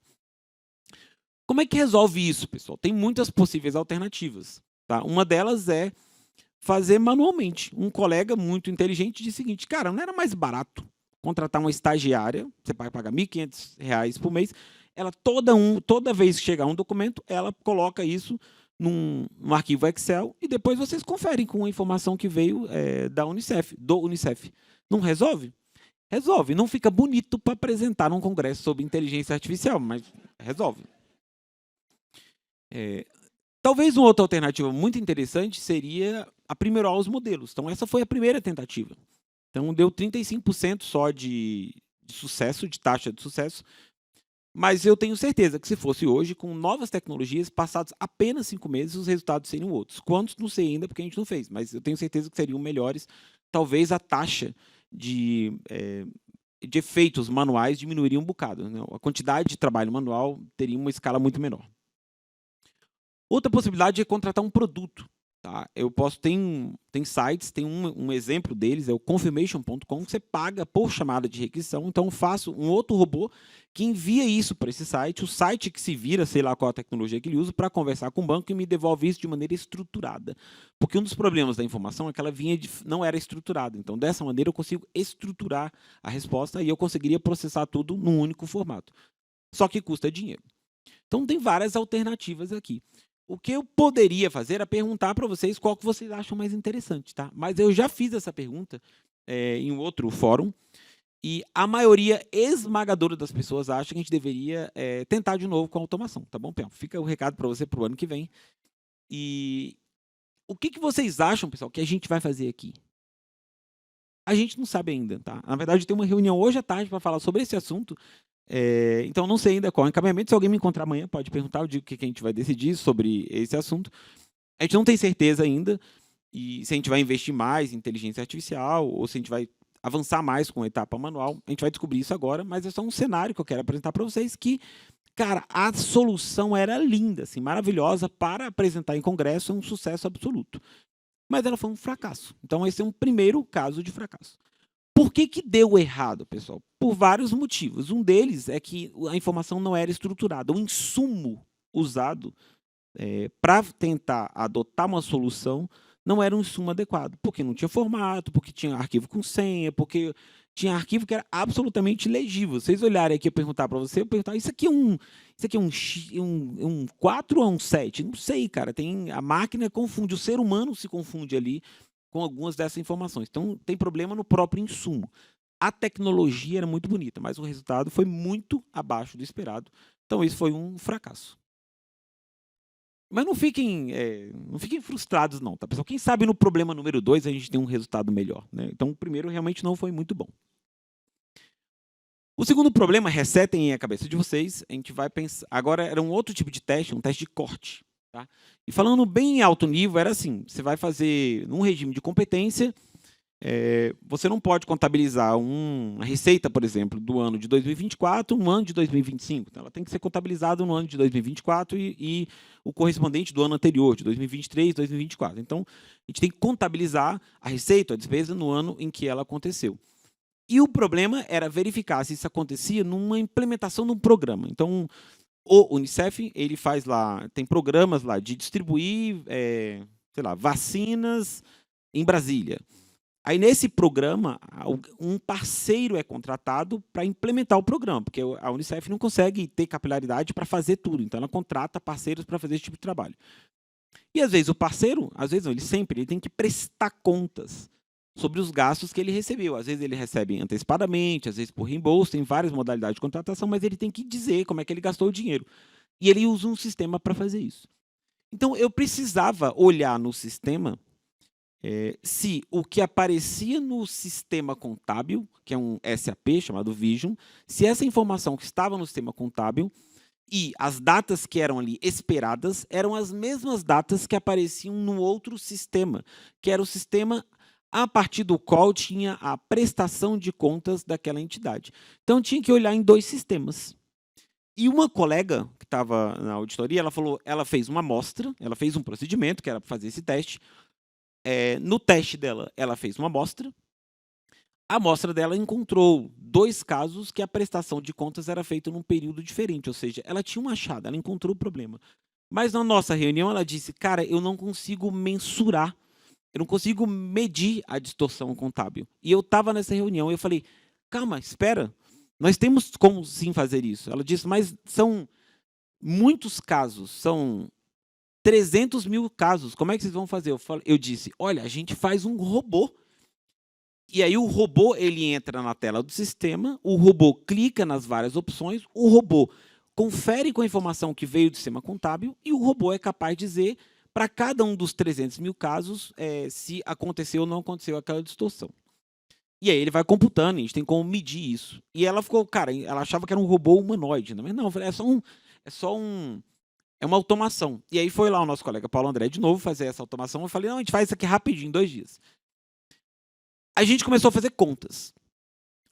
Speaker 7: Como é que resolve isso, pessoal? Tem muitas possíveis alternativas. Tá? Uma delas é fazer manualmente. Um colega muito inteligente disse o seguinte, cara, não era mais barato contratar uma estagiária, você vai pagar R$ 1.500 por mês, ela toda vez que chegar um documento, ela coloca isso num arquivo Excel e depois vocês conferem com a informação que veio do Unicef. Não resolve? Resolve. Não fica bonito para apresentar num congresso sobre inteligência artificial, mas resolve. Talvez uma outra alternativa muito interessante seria aprimorar os modelos. Então, essa foi a primeira tentativa. Então, deu 35% só de sucesso, de taxa de sucesso. Mas eu tenho certeza que se fosse hoje, com novas tecnologias, passados apenas 5 meses, os resultados seriam outros. Quantos? Não sei ainda, porque a gente não fez. Mas eu tenho certeza que seriam melhores. Talvez a taxa de efeitos manuais diminuiria um bocado, né? A quantidade de trabalho manual teria uma escala muito menor. Outra possibilidade é contratar um produto. Tá? Eu posso tem sites, tem um exemplo deles, é o confirmation.com, que você paga por chamada de requisição. Então eu faço um outro robô que envia isso para esse site, o site que se vira, sei lá qual a tecnologia que ele usa, para conversar com o banco e me devolve isso de maneira estruturada. Porque um dos problemas da informação é que ela não era estruturada. Então, dessa maneira, eu consigo estruturar a resposta e eu conseguiria processar tudo num único formato. Só que custa dinheiro. Então, tem várias alternativas aqui. O que eu poderia fazer era perguntar para vocês qual que vocês acham mais interessante, tá? Mas eu já fiz essa pergunta em um outro fórum e a maioria esmagadora das pessoas acha que a gente deveria tentar de novo com a automação, tá bom, Pé? Fica o recado para você para o ano que vem. E o que vocês acham, pessoal, que a gente vai fazer aqui? A gente não sabe ainda, tá? Na verdade, tem uma reunião hoje à tarde para falar sobre esse assunto. Então, não sei ainda qual é o encaminhamento. Se alguém me encontrar amanhã, pode perguntar, eu digo o que a gente vai decidir sobre esse assunto. A gente não tem certeza ainda e se a gente vai investir mais em inteligência artificial ou se a gente vai avançar mais com a etapa manual. A gente vai descobrir isso agora, mas é só um cenário que eu quero apresentar para vocês que, cara, a solução era linda, assim, maravilhosa para apresentar em congresso, é um sucesso absoluto. Mas ela foi um fracasso. Então, esse é um primeiro caso de fracasso. Por que deu errado, pessoal? Por vários motivos. Um deles é que a informação não era estruturada. O insumo usado para tentar adotar uma solução não era um insumo adequado, porque não tinha formato, porque tinha arquivo com senha, porque tinha arquivo que era absolutamente legível. Vocês olharem aqui e perguntar para você, eu perguntar, isso aqui é um 4 ou um 7? Não sei, cara. A máquina confunde, o ser humano se confunde ali com algumas dessas informações. Então, tem problema no próprio insumo. A tecnologia era muito bonita, mas o resultado foi muito abaixo do esperado. Então, isso foi um fracasso. Mas não fiquem frustrados, não, tá, pessoal? Quem sabe no problema número 2 a gente tem um resultado melhor, né? Então, o primeiro realmente não foi muito bom. O segundo problema, resetem a cabeça de vocês, a gente vai pensar... Agora, era um outro tipo de teste, um teste de corte. Tá? E falando bem em alto nível, era assim, você vai fazer num regime de competência, você não pode contabilizar uma receita, por exemplo, do ano de 2024 no ano de 2025. Então, ela tem que ser contabilizada no ano de 2024 e o correspondente do ano anterior, de 2023, 2024. Então, a gente tem que contabilizar a receita, a despesa, no ano em que ela aconteceu. E o problema era verificar se isso acontecia numa implementação de um programa. Então, o Unicef, ele faz lá, tem programas lá de distribuir, sei lá, vacinas em Brasília. Aí, nesse programa, um parceiro é contratado para implementar o programa, porque a Unicef não consegue ter capilaridade para fazer tudo. Então, ela contrata parceiros para fazer esse tipo de trabalho. E, às vezes, o parceiro, às vezes não, ele tem que prestar contas sobre os gastos que ele recebeu. Às vezes, ele recebe antecipadamente, às vezes por reembolso, tem várias modalidades de contratação, mas ele tem que dizer como é que ele gastou o dinheiro. E ele usa um sistema para fazer isso. Então, eu precisava olhar no sistema se o que aparecia no sistema contábil, que é um SAP chamado Vision, se essa informação que estava no sistema contábil e as datas que eram ali esperadas eram as mesmas datas que apareciam no outro sistema, que era o sistema a partir do qual tinha a prestação de contas daquela entidade. Então, tinha que olhar em 2 sistemas. E uma colega que estava na auditoria, ela fez uma amostra, ela fez um procedimento que era para fazer esse teste. No teste dela, ela fez uma amostra. A amostra dela encontrou 2 casos que a prestação de contas era feita num período diferente, ou seja, ela tinha um achado, ela encontrou o problema. Mas na nossa reunião, ela disse, cara, eu não consigo mensurar, eu não consigo medir a distorção contábil. E eu estava nessa reunião e eu falei, calma, espera, nós temos como sim fazer isso. Ela disse, mas são muitos casos, são 300 mil casos, como é que vocês vão fazer? Eu disse, olha, a gente faz um robô. E aí o robô ele entra na tela do sistema, o robô clica nas várias opções, o robô confere com a informação que veio do sistema contábil e o robô é capaz de dizer para cada um dos 300 mil casos se aconteceu ou não aconteceu aquela distorção. E aí ele vai computando, a gente tem como medir isso. E ela ficou, cara, ela achava que era um robô humanoide, mas não, é uma automação. E aí foi lá o nosso colega Paulo André de novo fazer essa automação. Eu falei, não, a gente faz isso aqui rapidinho, em 2 dias. A gente começou a fazer contas.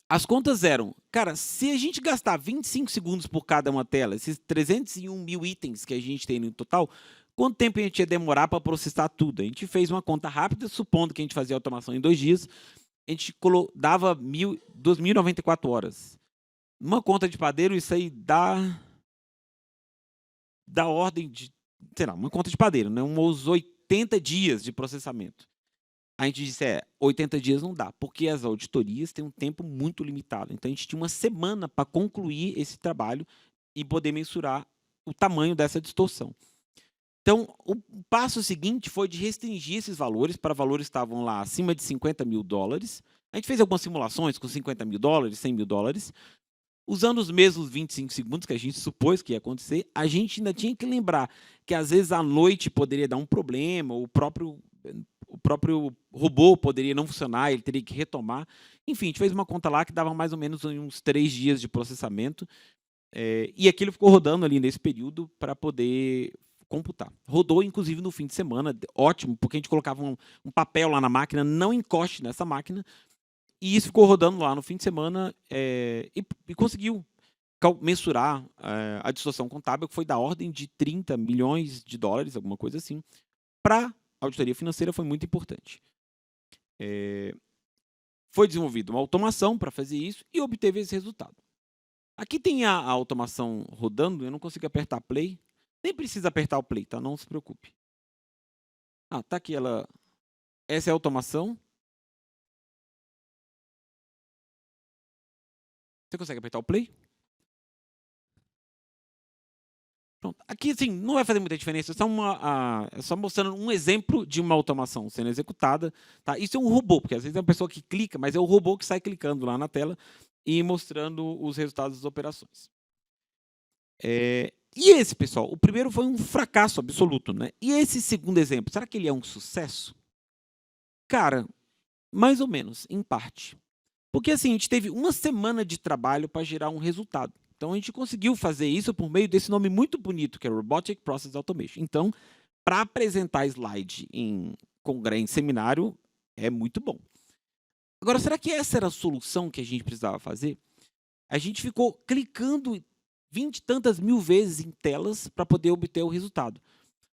Speaker 7: As contas eram, cara, se a gente gastar 25 segundos por cada uma tela, esses 301 mil itens que a gente tem no total, quanto tempo a gente ia demorar para processar tudo. A gente fez uma conta rápida, supondo que a gente fazia automação em 2 dias, a gente dava 2.094 horas. Numa conta de padeiro, isso aí dá ordem de, sei lá, uma conta de padeiro, né? Uns 80 dias de processamento. A gente disse, 80 dias não dá, porque as auditorias têm um tempo muito limitado. Então, a gente tinha uma semana para concluir esse trabalho e poder mensurar o tamanho dessa distorção. Então, o passo seguinte foi de restringir esses valores para valores que estavam lá acima de $50.000. A gente fez algumas simulações com $50.000, $100.000. Usando os mesmos 25 segundos que a gente supôs que ia acontecer, a gente ainda tinha que lembrar que, às vezes, à noite poderia dar um problema, o próprio robô poderia não funcionar, ele teria que retomar. Enfim, a gente fez uma conta lá que dava mais ou menos uns 3 dias de processamento, e aquilo ficou rodando ali nesse período para poder computar. Rodou, inclusive, no fim de semana, ótimo, porque a gente colocava um papel lá na máquina, não encoste nessa máquina, e isso ficou rodando lá no fim de semana e conseguiu mensurar a distorção contábil, que foi da ordem de $30 milhões, alguma coisa assim. Para a auditoria financeira foi muito importante. Foi desenvolvida uma automação para fazer isso e obteve esse resultado. Aqui tem a automação rodando, eu não consigo apertar play. Nem precisa apertar o play, tá? Não se preocupe. Tá aqui ela. Essa é a automação. Você consegue apertar o play? Pronto. Aqui, assim, não vai fazer muita diferença. É só mostrando um exemplo de uma automação sendo executada. Tá? Isso é um robô, porque às vezes é uma pessoa que clica, mas é o robô que sai clicando lá na tela e mostrando os resultados das operações. E esse, pessoal, o primeiro foi um fracasso absoluto, né? E esse segundo exemplo, será que ele é um sucesso? Cara, mais ou menos, em parte. Porque assim, a gente teve uma semana de trabalho para gerar um resultado. Então, a gente conseguiu fazer isso por meio desse nome muito bonito, que é Robotic Process Automation. Então, para apresentar slide em seminário, é muito bom. Agora, será que essa era a solução que a gente precisava fazer? A gente ficou clicando 20 e tantas mil vezes em telas para poder obter o resultado.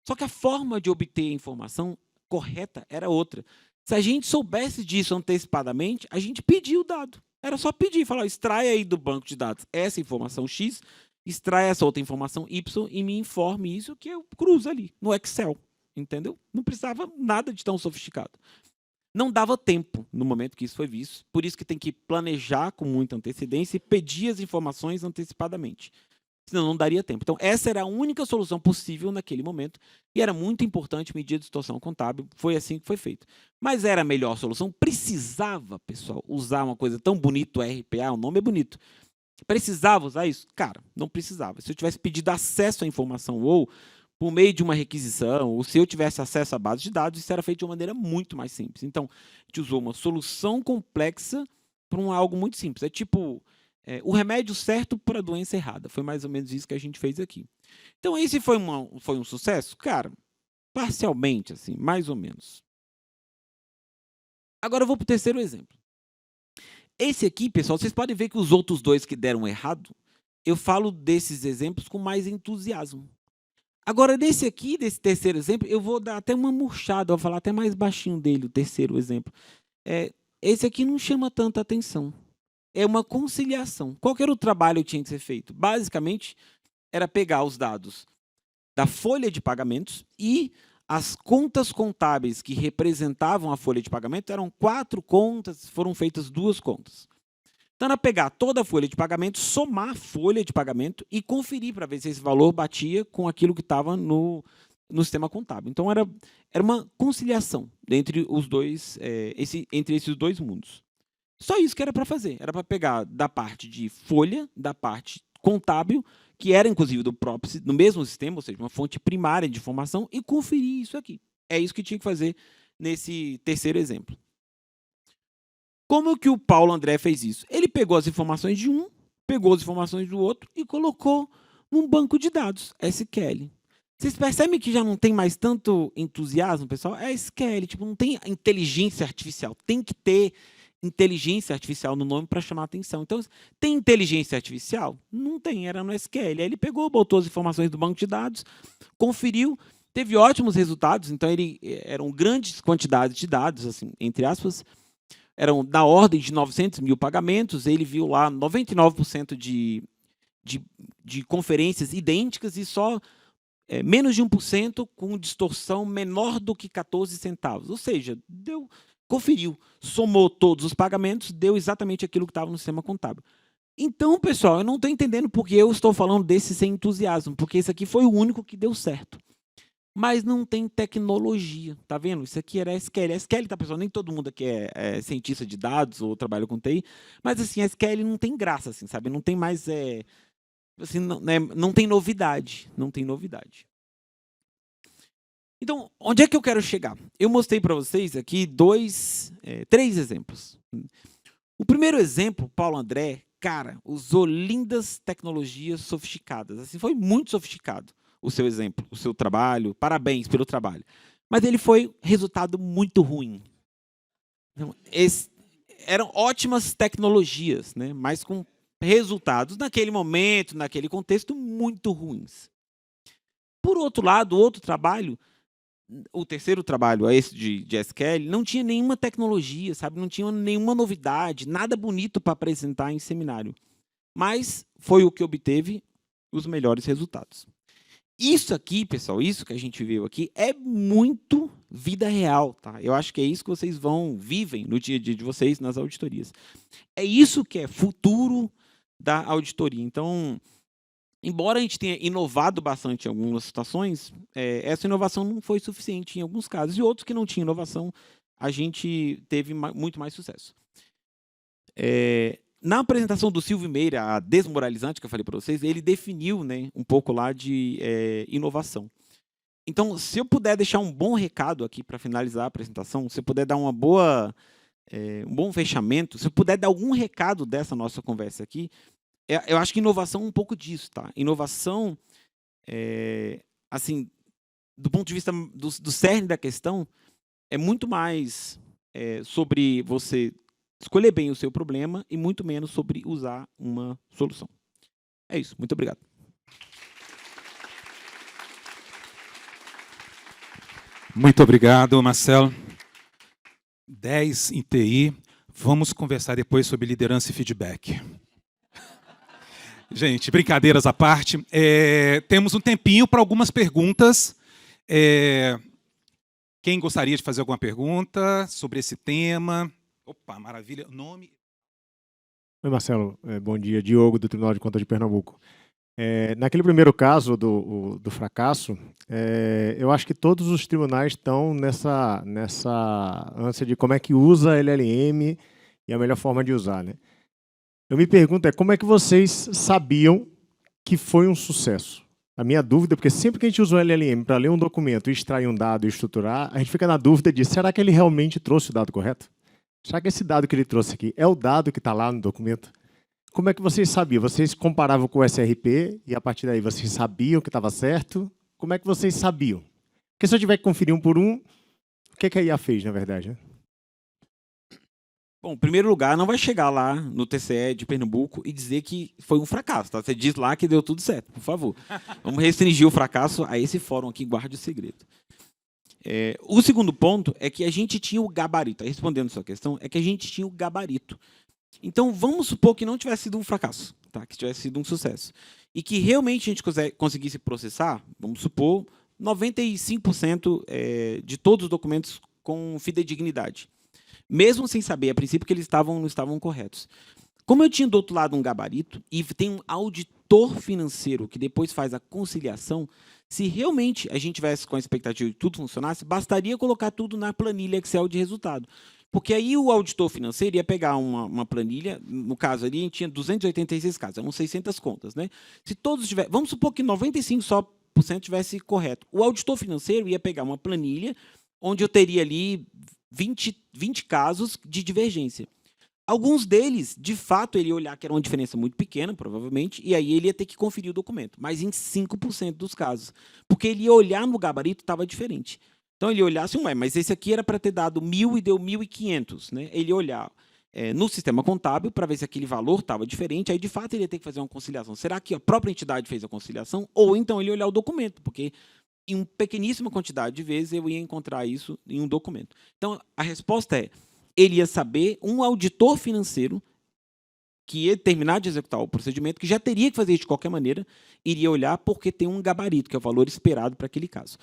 Speaker 7: Só que a forma de obter a informação correta era outra. Se a gente soubesse disso antecipadamente, a gente pedia o dado. Era só pedir, falar, extrai aí do banco de dados essa informação X, extrai essa outra informação Y e me informe isso que eu cruzo ali, no Excel. Entendeu? Não precisava nada de tão sofisticado. Não dava tempo no momento que isso foi visto, por isso que tem que planejar com muita antecedência e pedir as informações antecipadamente. Senão não daria tempo. Então, essa era a única solução possível naquele momento e era muito importante medir a distorção contábil. Foi assim que foi feito. Mas era a melhor solução? Precisava, pessoal, usar uma coisa tão bonita, o RPA, o nome é bonito. Precisava usar isso? Cara, não precisava. Se eu tivesse pedido acesso à informação ou por meio de uma requisição, ou se eu tivesse acesso à base de dados, isso era feito de uma maneira muito mais simples. Então, a gente usou uma solução complexa para algo muito simples. É tipo o remédio certo para a doença errada. Foi mais ou menos isso que a gente fez aqui. Então, esse foi um sucesso? Cara, parcialmente, assim, mais ou menos. Agora eu vou para o terceiro exemplo. Esse aqui, pessoal, vocês podem ver que os outros dois que deram errado, eu falo desses exemplos com mais entusiasmo. Agora, desse terceiro exemplo, eu vou dar até uma murchada, vou falar até mais baixinho dele, o terceiro exemplo. Esse aqui não chama tanta atenção. É uma conciliação. Qual que era o trabalho que tinha que ser feito? Basicamente, era pegar os dados da folha de pagamentos e as contas contábeis que representavam a folha de pagamento, eram 4 contas, foram feitas 2 contas. Então, era pegar toda a folha de pagamento, somar a folha de pagamento e conferir para ver se esse valor batia com aquilo que estava no sistema contábil. Então, era uma conciliação entre entre esses dois mundos. Só isso que era para fazer. Era para pegar da parte de folha, da parte contábil, que era, inclusive, do mesmo sistema, ou seja, uma fonte primária de informação, e conferir isso aqui. É isso que tinha que fazer nesse terceiro exemplo. Como que o Paulo André fez isso? Ele pegou as informações de um, pegou as informações do outro e colocou num banco de dados, SQL. Vocês percebem que já não tem mais tanto entusiasmo, pessoal? É SQL, tipo, não tem inteligência artificial. Tem que ter inteligência artificial no nome para chamar a atenção. Então, tem inteligência artificial? Não tem, era no SQL. Aí ele pegou, botou as informações do banco de dados, conferiu teve ótimos resultados, então eram grandes quantidades de dados, assim, entre aspas, eram da ordem de 900 mil pagamentos, ele viu lá 99% de conferências idênticas e só menos de 1% com distorção menor do que 14 centavos. Ou seja, conferiu, somou todos os pagamentos, deu exatamente aquilo que estava no sistema contábil. Então, pessoal, eu não estou entendendo porque eu estou falando desse sem entusiasmo, porque esse aqui foi o único que deu certo. Mas não tem tecnologia, tá vendo? Isso aqui era SQL. A SQL, tá, pessoal? Nem todo mundo aqui é cientista de dados ou trabalha com TI, mas assim, a SQL não tem graça, assim, sabe? Não tem mais, assim, não tem novidade, não tem novidade. Então, onde é que eu quero chegar? Eu mostrei para vocês aqui três exemplos. O primeiro exemplo, Paulo André, cara, usou lindas tecnologias sofisticadas. Assim, foi muito sofisticado o seu exemplo, o seu trabalho. Parabéns pelo trabalho. Mas ele foi resultado muito ruim. Então, eram ótimas tecnologias, né? Mas com resultados, naquele momento, naquele contexto, muito ruins. Por outro lado, outro trabalho, o terceiro trabalho, esse de SQL, não tinha nenhuma tecnologia, sabe? Não tinha nenhuma novidade, nada bonito para apresentar em seminário. Mas foi o que obteve os melhores resultados. Isso aqui, pessoal, isso que a gente viu aqui, é muito vida real, tá? Eu acho que é isso que vocês vivem no dia a dia de vocês nas auditorias. É isso que é futuro da auditoria. Então, embora a gente tenha inovado bastante em algumas situações, essa inovação não foi suficiente em alguns casos. E outros que não tinham inovação, a gente teve muito mais sucesso. Na apresentação do Silvio Meira, a desmoralizante que eu falei para vocês, ele definiu, né, um pouco lá de inovação. Então, se eu puder deixar um bom recado aqui para finalizar a apresentação, se eu puder dar um bom fechamento, se eu puder dar algum recado dessa nossa conversa aqui, eu acho que inovação é um pouco disso, tá? Inovação, assim, do ponto de vista do cerne da questão, é muito mais sobre você escolher bem o seu problema e muito menos sobre usar uma solução. É isso. Muito obrigado.
Speaker 1: Muito obrigado, Marcelo. 10 em TI. Vamos conversar depois sobre liderança e feedback. Gente, brincadeiras à parte. Temos um tempinho para algumas perguntas. Quem gostaria de fazer alguma pergunta sobre esse tema? Opa, maravilha. Nome?
Speaker 8: Oi, Marcelo. Bom dia. Diogo, do Tribunal de Contas de Pernambuco. Naquele primeiro caso do fracasso, eu acho que todos os tribunais estão nessa ânsia de como é que usa LLM e a melhor forma de usar, né? Eu me pergunto como é que vocês sabiam que foi um sucesso? A minha dúvida, porque sempre que a gente usa o LLM para ler um documento, extrair um dado e estruturar, a gente fica na dúvida de, será que ele realmente trouxe o dado correto? Será que esse dado que ele trouxe aqui é o dado que está lá no documento? Como é que vocês sabiam? Vocês comparavam com o SRP e a partir daí vocês sabiam que estava certo? Como é que vocês sabiam? Porque se eu tiver que conferir um por um, o que a IA fez, na verdade? Né?
Speaker 7: Bom, em primeiro lugar, não vai chegar lá no TCE de Pernambuco e dizer que foi um fracasso. Tá? Você diz lá que deu tudo certo, por favor. Vamos restringir o fracasso a esse fórum aqui, guarde o segredo. O segundo ponto é que a gente tinha o gabarito. Respondendo a sua questão, é que a gente tinha o gabarito. Então, vamos supor que não tivesse sido um fracasso, tá? Que tivesse sido um sucesso. E que realmente a gente conseguisse processar, vamos supor, 95% de todos os documentos com fidedignidade. Mesmo sem saber, a princípio, que eles não estavam corretos. Como eu tinha do outro lado um gabarito, e tem um auditor financeiro que depois faz a conciliação, se realmente a gente tivesse com a expectativa de tudo funcionasse, bastaria colocar tudo na planilha Excel de resultado. Porque aí o auditor financeiro ia pegar uma planilha, no caso ali, a gente tinha 286 casos, eram 600 contas. Né? Se todos tivessem, vamos supor que 95% tivesse correto. O auditor financeiro ia pegar uma planilha onde eu teria ali 20 casos de divergência. Alguns deles, de fato, ele ia olhar que era uma diferença muito pequena, provavelmente, e aí ele ia ter que conferir o documento, mas em 5% dos casos. Porque ele ia olhar no gabarito, estava diferente. Então, ele ia olhar assim, mas esse aqui era para ter dado 1.000 e deu 1.500. Né? Ele ia olhar no sistema contábil para ver se aquele valor estava diferente, aí, de fato, ele ia ter que fazer uma conciliação. Será que a própria entidade fez a conciliação? Ou, então, ele ia olhar o documento, porque em uma pequeníssima quantidade de vezes eu ia encontrar isso em um documento. Então, a resposta é, ele ia saber, um auditor financeiro que ia terminar de executar o procedimento, que já teria que fazer isso de qualquer maneira, iria olhar porque tem um gabarito, que é o valor esperado para aquele caso.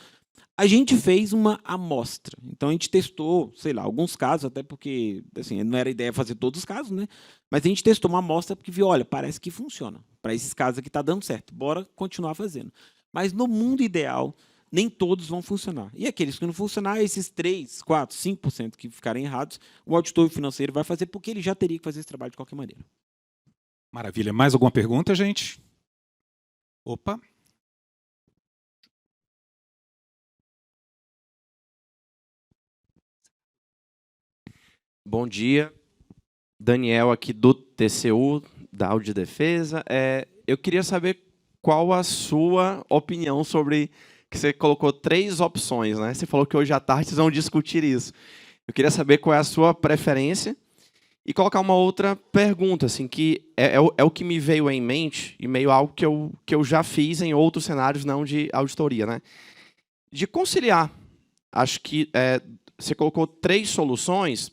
Speaker 7: A gente fez uma amostra. Então, a gente testou, sei lá, alguns casos, até porque assim, não era ideia fazer todos os casos, né? Mas a gente testou uma amostra porque viu, olha, parece que funciona. Para esses casos aqui está dando certo. Bora continuar fazendo. Mas no mundo ideal, nem todos vão funcionar. E aqueles que não funcionar, esses 3, 4, 5% que ficarem errados, o auditor financeiro vai fazer porque ele já teria que fazer esse trabalho de qualquer maneira.
Speaker 1: Maravilha. Mais alguma pergunta, gente? Opa.
Speaker 9: Bom dia, Daniel aqui do TCU, da Audidefesa. Eu queria saber qual a sua opinião sobre que você colocou 3 opções, né? Você falou que hoje à tarde vocês vão discutir isso. Eu queria saber qual é a sua preferência e colocar uma outra pergunta, assim, que é o que me veio em mente e meio algo que eu já fiz em outros cenários, não de auditoria, né? De conciliar. Acho que você colocou 3 soluções: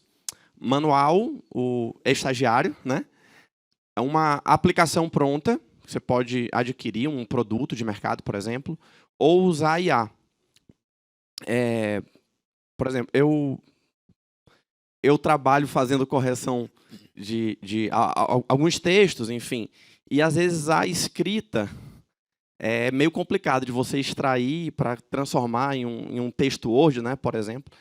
Speaker 9: manual, o estagiário, né? Uma aplicação pronta, você pode adquirir um produto de mercado, por exemplo, ou usar IA. Por exemplo, eu trabalho fazendo correção de alguns textos, enfim, e às vezes a escrita é meio complicado de você extrair para transformar em um texto Word, né, por exemplo.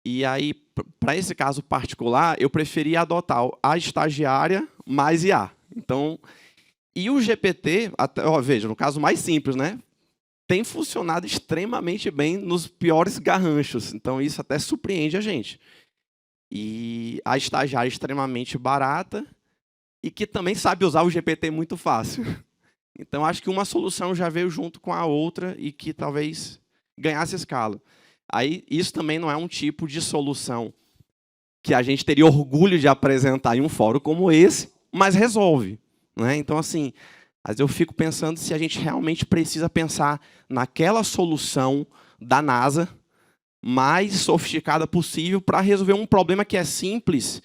Speaker 9: E aí, para esse caso particular, eu preferi adotar a estagiária mais IA. Então, e o GPT, veja, no caso mais simples, né, tem funcionado extremamente bem nos piores garranchos. Então, isso até surpreende a gente. E a estagiária é extremamente barata e que também sabe usar o GPT muito fácil. Então, acho que uma solução já veio junto com a outra e que talvez ganhasse escala. Aí, isso também não é um tipo de solução que a gente teria orgulho de apresentar em um fórum como esse, mas resolve, né? Então, assim, mas eu fico pensando se a gente realmente precisa pensar naquela solução da NASA mais sofisticada possível para resolver um problema que é simples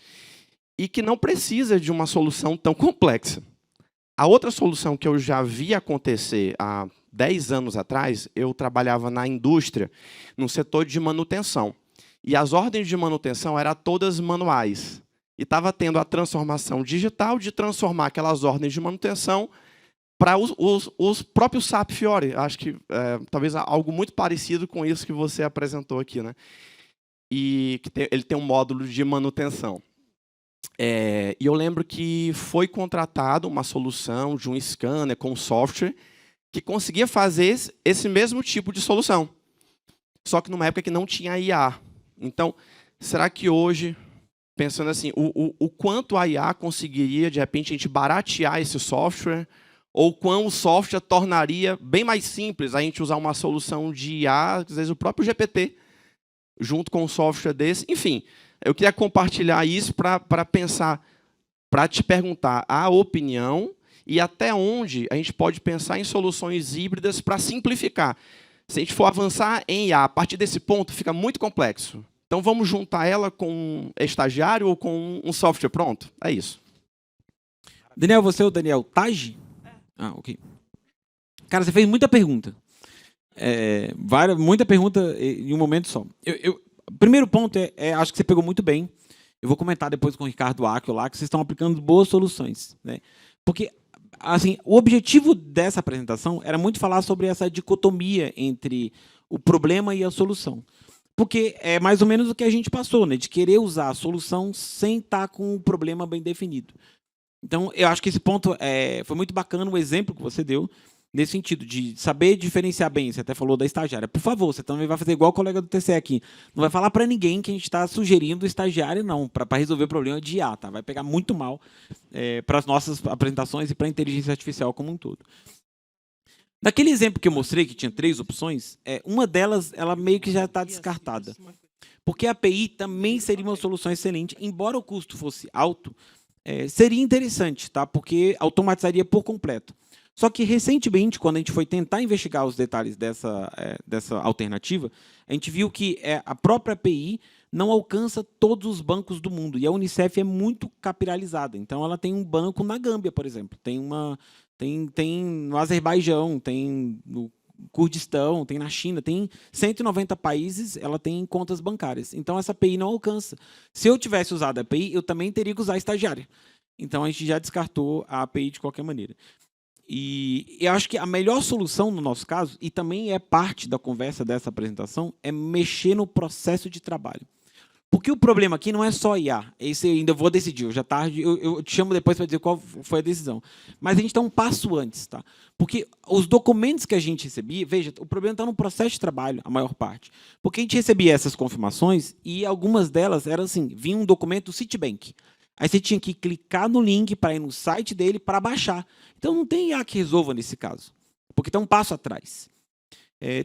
Speaker 9: e que não precisa de uma solução tão complexa. A outra solução que eu já vi acontecer há 10 anos atrás, eu trabalhava na indústria, no setor de manutenção. E as ordens de manutenção eram todas manuais. E estava tendo a transformação digital de transformar aquelas ordens de manutenção para os próprios SAP Fiori. Acho que talvez algo muito parecido com isso que você apresentou aqui, né? E que ele tem um módulo de manutenção. E eu lembro que foi contratado uma solução de um scanner com software que conseguia fazer esse mesmo tipo de solução. Só que numa época que não tinha IA. Então, será que hoje, pensando assim, o quanto a IA conseguiria, de repente, a gente baratear esse software, ou quão o software tornaria bem mais simples a gente usar uma solução de IA, às vezes o próprio GPT, junto com um software desse. Enfim, eu queria compartilhar isso para pensar, para te perguntar a opinião e até onde a gente pode pensar em soluções híbridas para simplificar. Se a gente for avançar em IA, a partir desse ponto fica muito complexo. Então, vamos juntar ela com um estagiário ou com um software pronto? É isso.
Speaker 7: Daniel, você é o Daniel Taj? Ah, ok. Cara, você fez muita pergunta. Muita pergunta em um momento só. Primeiro ponto acho que você pegou muito bem. Eu vou comentar depois com o Ricardo Acchio lá, que vocês estão aplicando boas soluções, né? Porque assim, o objetivo dessa apresentação era muito falar sobre essa dicotomia entre o problema e a solução. Porque é mais ou menos o que a gente passou, né? De querer usar a solução sem estar com o problema bem definido. Então, eu acho que esse ponto foi muito bacana, o exemplo que você deu, nesse sentido de saber diferenciar bem. Você até falou da estagiária. Por favor, você também vai fazer igual o colega do TCE aqui. Não vai falar para ninguém que a gente está sugerindo estagiário, não, para resolver o problema de IA. Tá? Vai pegar muito mal para as nossas apresentações e para a inteligência artificial como um todo. Naquele exemplo que eu mostrei, que tinha 3 opções, uma delas ela meio que já está descartada. Porque a API também seria uma solução excelente, embora o custo fosse alto, seria interessante, tá? Porque automatizaria por completo. Só que, recentemente, quando a gente foi tentar investigar os detalhes dessa alternativa, a gente viu que a própria API não alcança todos os bancos do mundo. E a Unicef é muito capilharizada. Então, ela tem um banco na Gâmbia, por exemplo. Tem no Azerbaijão, tem no Kurdistão, tem na China, tem 190 países, ela tem contas bancárias. Então, essa API não alcança. Se eu tivesse usado a API, eu também teria que usar a estagiária. Então, a gente já descartou a API de qualquer maneira. E eu acho que a melhor solução, no nosso caso, e também é parte da conversa dessa apresentação, é mexer no processo de trabalho. Porque o problema aqui não é só IA. Esse eu ainda vou decidir. Hoje à tarde eu te chamo depois para dizer qual foi a decisão. Mas a gente está um passo antes. Tá? Porque os documentos que a gente recebia... Veja, o problema está no processo de trabalho, a maior parte. Porque a gente recebia essas confirmações e algumas delas eram assim, vinha um documento do Citibank. Aí você tinha que clicar no link para ir no site dele para baixar. Então, não tem IA que resolva nesse caso, porque está um passo atrás.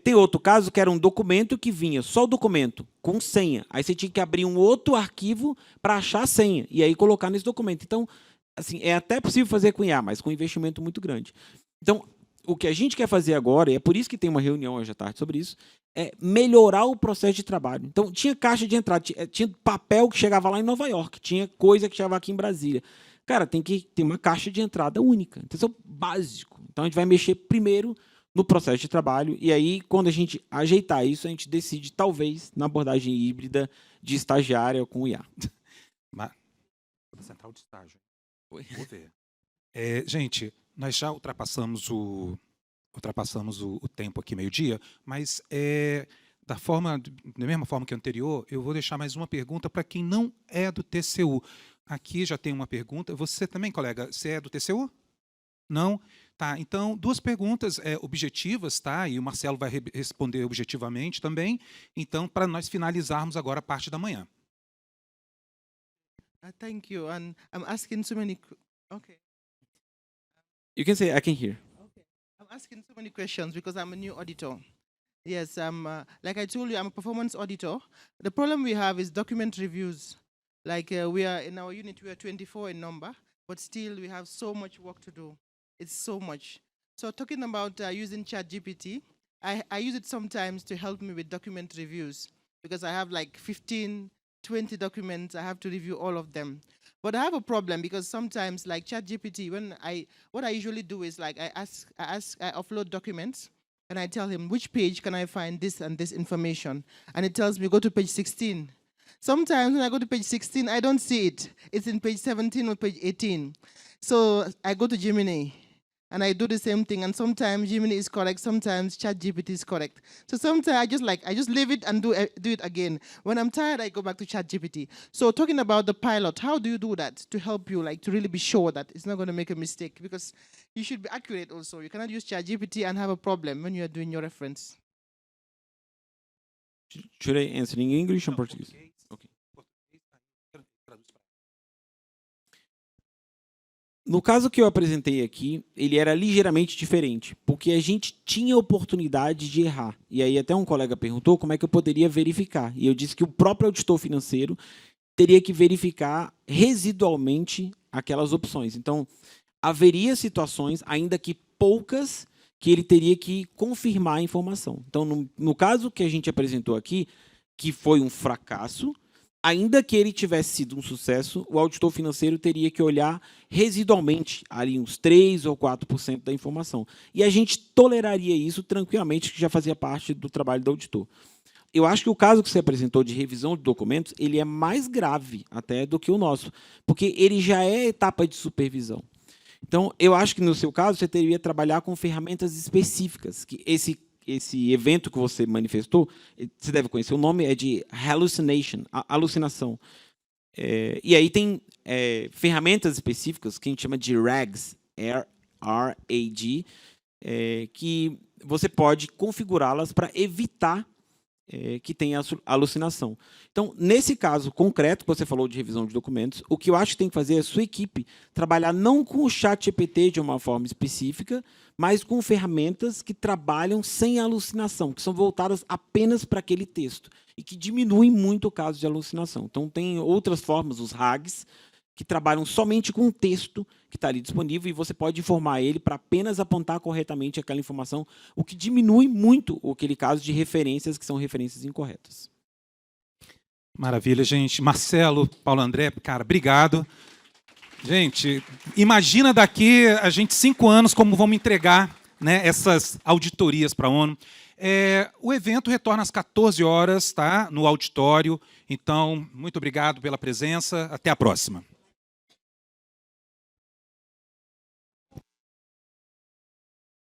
Speaker 7: Tem outro caso que era um documento que vinha só o documento com senha. Aí você tinha que abrir um outro arquivo para achar a senha e aí colocar nesse documento. Então, assim, é até possível fazer com IA, mas com um investimento muito grande. Então, o que a gente quer fazer agora, e é por isso que tem uma reunião hoje à tarde sobre isso, é melhorar o processo de trabalho. Então, tinha caixa de entrada, tinha papel que chegava lá em Nova York, tinha coisa que chegava aqui em Brasília. Cara, tem que ter uma caixa de entrada única. Então, isso é o básico. Então, a gente vai mexer primeiro no processo de trabalho, e aí, quando a gente ajeitar isso, a gente decide, talvez, na abordagem híbrida de estagiária com IA.
Speaker 1: Central de estágio.
Speaker 7: Oi.
Speaker 1: Vou ver. Gente, nós já ultrapassamos o tempo aqui, meio-dia, mas da mesma forma que a anterior, eu vou deixar mais uma pergunta para quem não é do TCU. Aqui já tem uma pergunta. Você também, colega, você é do TCU? Não? Tá, então, duas perguntas objetivas, tá? E o Marcelo vai responder objetivamente também. Então, para nós finalizarmos agora a parte da manhã.
Speaker 5: Thank you. And I'm asking so many... Okay.
Speaker 7: You can say, I can hear.
Speaker 5: Okay. I'm asking so many questions because I'm a new auditor. Yes, like I told you, I'm a performance auditor. The problem we have is document reviews. Like we are in our unit, we are 24 in number, but still we have so much work to do. It's so much. So talking about using ChatGPT, I use it sometimes to help me with document reviews because I have like 15, 20 documents. I have to review all of them. But I have a problem because sometimes, like ChatGPT, what I usually do is like I upload documents and I tell him which page can I find this and this information, and it tells me go to page 16. Sometimes when I go to page 16, I don't see it. It's in page 17 or page 18. So I go to Gemini and I do the same thing. And sometimes Gemini is correct. Sometimes ChatGPT is correct. So sometimes I just leave it and do it again. When I'm tired, I go back to ChatGPT. So talking about the pilot, how do you do that to help you, like to really be sure that it's not going to make a mistake? Because you should be accurate also. You cannot use ChatGPT and have a problem when you are doing your reference.
Speaker 7: Should I answer in English or Portuguese? Okay. No caso que eu apresentei aqui, ele era ligeiramente diferente, porque a gente tinha oportunidade de errar. E aí até um colega perguntou como é que eu poderia verificar. E eu disse que o próprio auditor financeiro teria que verificar residualmente aquelas opções. Então, haveria situações, ainda que poucas, que ele teria que confirmar a informação. Então, no caso que a gente apresentou aqui, que foi um fracasso, ainda que ele tivesse sido um sucesso, o auditor financeiro teria que olhar residualmente ali uns 3 ou 4% da informação. E a gente toleraria isso tranquilamente, que já fazia parte do trabalho do auditor. Eu acho que o caso que você apresentou de revisão de documentos, ele é mais grave até do que o nosso, porque ele já é etapa de supervisão. Então, eu acho que no seu caso, você teria que trabalhar com ferramentas específicas, que esse evento que você manifestou, você deve conhecer, o nome é de hallucination, alucinação. E aí tem ferramentas específicas que a gente chama de RAGs, R-A-G, que você pode configurá-las para evitar que tenha alucinação. Então, nesse caso concreto, que você falou de revisão de documentos, o que eu acho que tem que fazer é a sua equipe trabalhar não com o ChatGPT de uma forma específica, mas com ferramentas que trabalham sem alucinação, que são voltadas apenas para aquele texto e que diminuem muito o caso de alucinação. Então, tem outras formas, os RAGs, que trabalham somente com o texto que está ali disponível e você pode informar ele para apenas apontar corretamente aquela informação, o que diminui muito aquele caso de referências que são referências incorretas.
Speaker 1: Maravilha, gente. Marcelo, Paulo André, cara, obrigado. Gente, imagina daqui a gente 5 anos como vamos entregar, né, essas auditorias para a ONU. O evento retorna às 14 horas, tá, no auditório. Então, muito obrigado pela presença. Até a próxima.